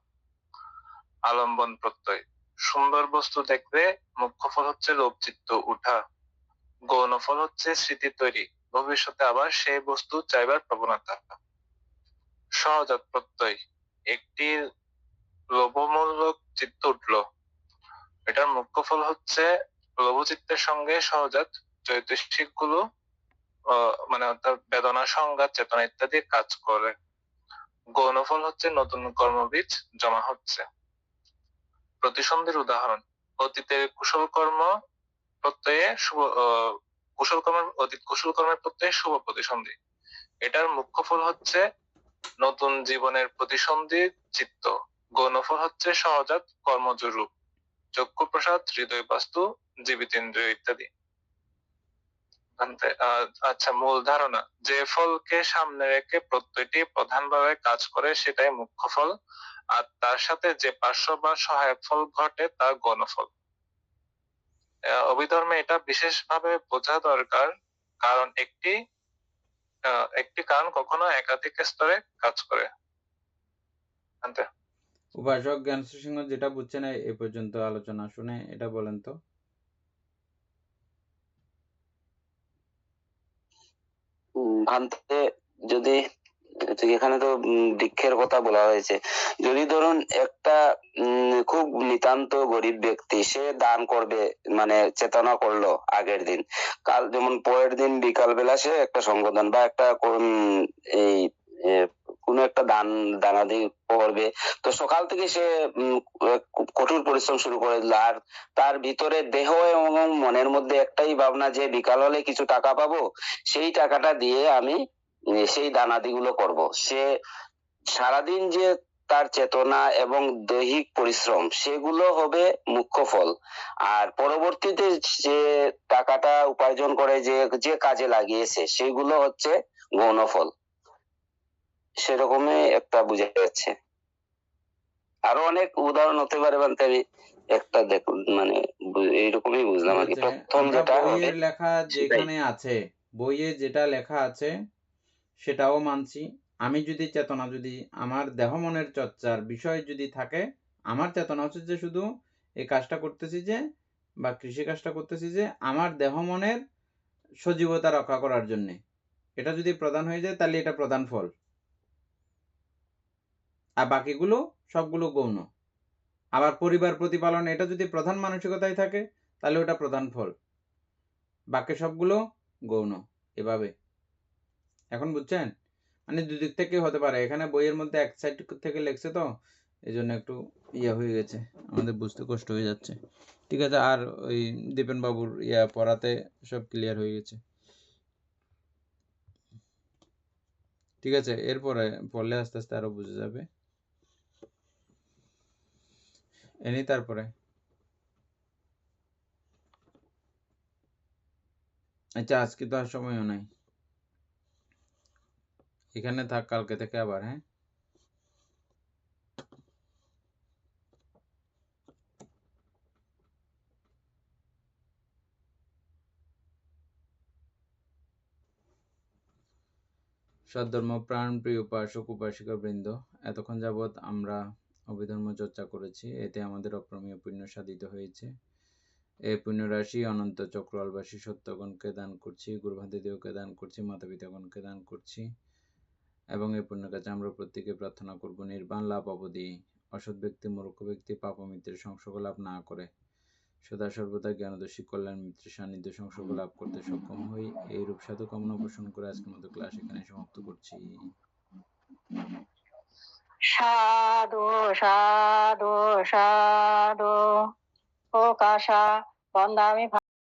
C: আলম্বন প্রত্যয়, সুন্দর বস্তু দেখলে মুখ্য ফল হচ্ছে লোভচিত্ত উঠা। গৌণফল হচ্ছে স্মৃতি তৈরি, ভবিষ্যতে আবার সেই বস্তু চাইবার প্রবণতা। সহজাত প্রত্যয়, একটি লোভমূলক চিত্ত উঠলো, এটার মুখ্য ফল হচ্ছে লোভচিত্তের সঙ্গে সহজাত চৈতসিক গুলো মানে অর্থাৎ বেদনা, সংঘাত, চেতনা ইত্যাদি কাজ করে। গৌণফল হচ্ছে নতুন কর্মবীজ জমা হচ্ছে। প্রতিসন্ধির উদাহরণ, অতীতের কুশল কর্ম প্রত্যয়ে শুভ অতীত কুশল কর্মের প্রত্যয়ে শুভ প্রতিসন্ধি। এটার মুখ্য ফল হচ্ছে নতুন জীবনের প্রতিসন্ধি চিত্ত। গৌণফল হচ্ছে সহজাত কর্মজ রূপ, চক্ষু প্রসাদ, হৃদয় বাস্তু, জীবিতেন্দ্রিয় ইত্যাদি। আচ্ছা, মূল ধারণা, যে ফলকে সামনে রেখে প্রত্যয়টি প্রধানভাবে কাজ করে সেটাই মুখ্য ফল, আর তার সাথে যে পার্শ্ব বা সহায়ক ফল ঘটে তা গৌণফল। অভিধর্মে এটা বিশেষভাবে বোঝা দরকার, কারণ একটি কারণ কখনো একাধিক স্তরে কাজ করে।
A: উপাসক জ্ঞানশ্রী সিংহ যেটা বুঝছেন এই পর্যন্ত আলোচনা শুনে এটা বলেন তো।
F: ভান্তে যদি এখানে তো বৃক্ষের কথা বলা হয়েছে, যদি ধরুন একটা খুব নিতান্ত গরিব ব্যক্তি সে দান করবে, মানে চেতনা করলো আগের দিন, কাল যেমন পরের দিন বিকাল বেলা সে একটা সংগঠন বা একটা এই কোনো একটা দানাদি করবে, তো সকাল থেকে সে কঠোর পরিশ্রম শুরু করে দিল, আর তার ভিতরে দেহ এবং মনের মধ্যে একটাই ভাবনা যে বিকাল হলে কিছু টাকা পাবো, সেই টাকাটা দিয়ে আমি সেই দানাদিগুলো করব। সে সারাদিন যে তার চেতনা এবং দৈহিক পরিশ্রম সেগুলো হবে মুখ্য ফল, আর পরবর্তীতে যে টাকাটা উপার্জন করে যে কাজে লাগিয়েছে সেগুলো হচ্ছে গৌণ ফল। সেরকমই একটা বোঝা যাচ্ছে। আরো অনেক উদাহরণ হতে পারে, আমি একটা দেখুন মানে এইরকমই বুঝলাম আর কি। প্রথম যেটা
A: বইয়ের লেখা যেখানে আছে, বইয়ে যেটা লেখা আছে সেটাও মানছি। আমি যদি চেতনা, যদি আমার দেহ মনের চর্চার বিষয় যদি থাকে, আমার চেতনা হচ্ছে যে শুধু এই কাজটা করতেছি যে, বা কৃষি কাজটা করতেছি যে আমার দেহ মনের সজীবতা রক্ষা করার জন্য, এটা যদি প্রধান হয়ে যায় তাহলে এটা প্রধান ফল, আর বাকিগুলো সবগুলো গৌণ। আবার পরিবার প্রতিপালন, এটা যদি প্রধান মানসিকতায় থাকে তাহলে ওটা প্রধান ফল, বাকি সবগুলো গৌণ। এভাবে এখন বুঝছেন, মানে দুদিক থেকে হতে পারে। এখানে বইয়ের মধ্যে এক সাইড থেকে লেখছে তো এই জন্য একটু হয়ে গেছে, আমাদের বুঝতে কষ্ট হয়ে যাচ্ছে। ঠিক আছে, আর ওই দীপেন বাবুর পড়াতে সব ক্লিয়ার হয়ে গেছে। ঠিক আছে, এরপরে পড়লে আস্তে আস্তে আরো বুঝে যাবে। এনি তারপরে আচ্ছা, আজকে তো আর সময়ও নাই, এখানে থাক, কালকে থেকে আবার। হ্যাঁ, সদ্ধর্ম প্রাণ প্রিয় উপাসক উপাসিকা বৃন্দ, এতক্ষণ যাবৎ আমরা অভিধর্ম চর্চা করেছি, এতে আমাদের অপ্রমেয় পুণ্য সাধিত হয়েছে। এই পুণ্য রাশি অনন্ত চক্রবাসী সত্যগণকে দান করছি, গুরুভান্তিদেবকে দান করছি, মাতা পিতাগণকে দান করছি, এবং এই পুণ্যের কাছে আমরা প্রত্যেকে প্রার্থনা করব নির্বাণ লাভ অবধি অসৎ ব্যক্তি, মূর্খ ব্যক্তি, পাপ মিত্রের সংসর্গ লাভ না করে সদা সর্বদা জ্ঞানদর্শী কল্যাণ মিত্রের সান্নিধ্য সংসর্গ লাভ করতে সক্ষম হই। এই রূপ সাধু কামনা পোষণ করে আজকের মতো ক্লাস এখানে সমাপ্ত করছি।
D: সাধু সাধু সাধু ও কাশা বন্দামি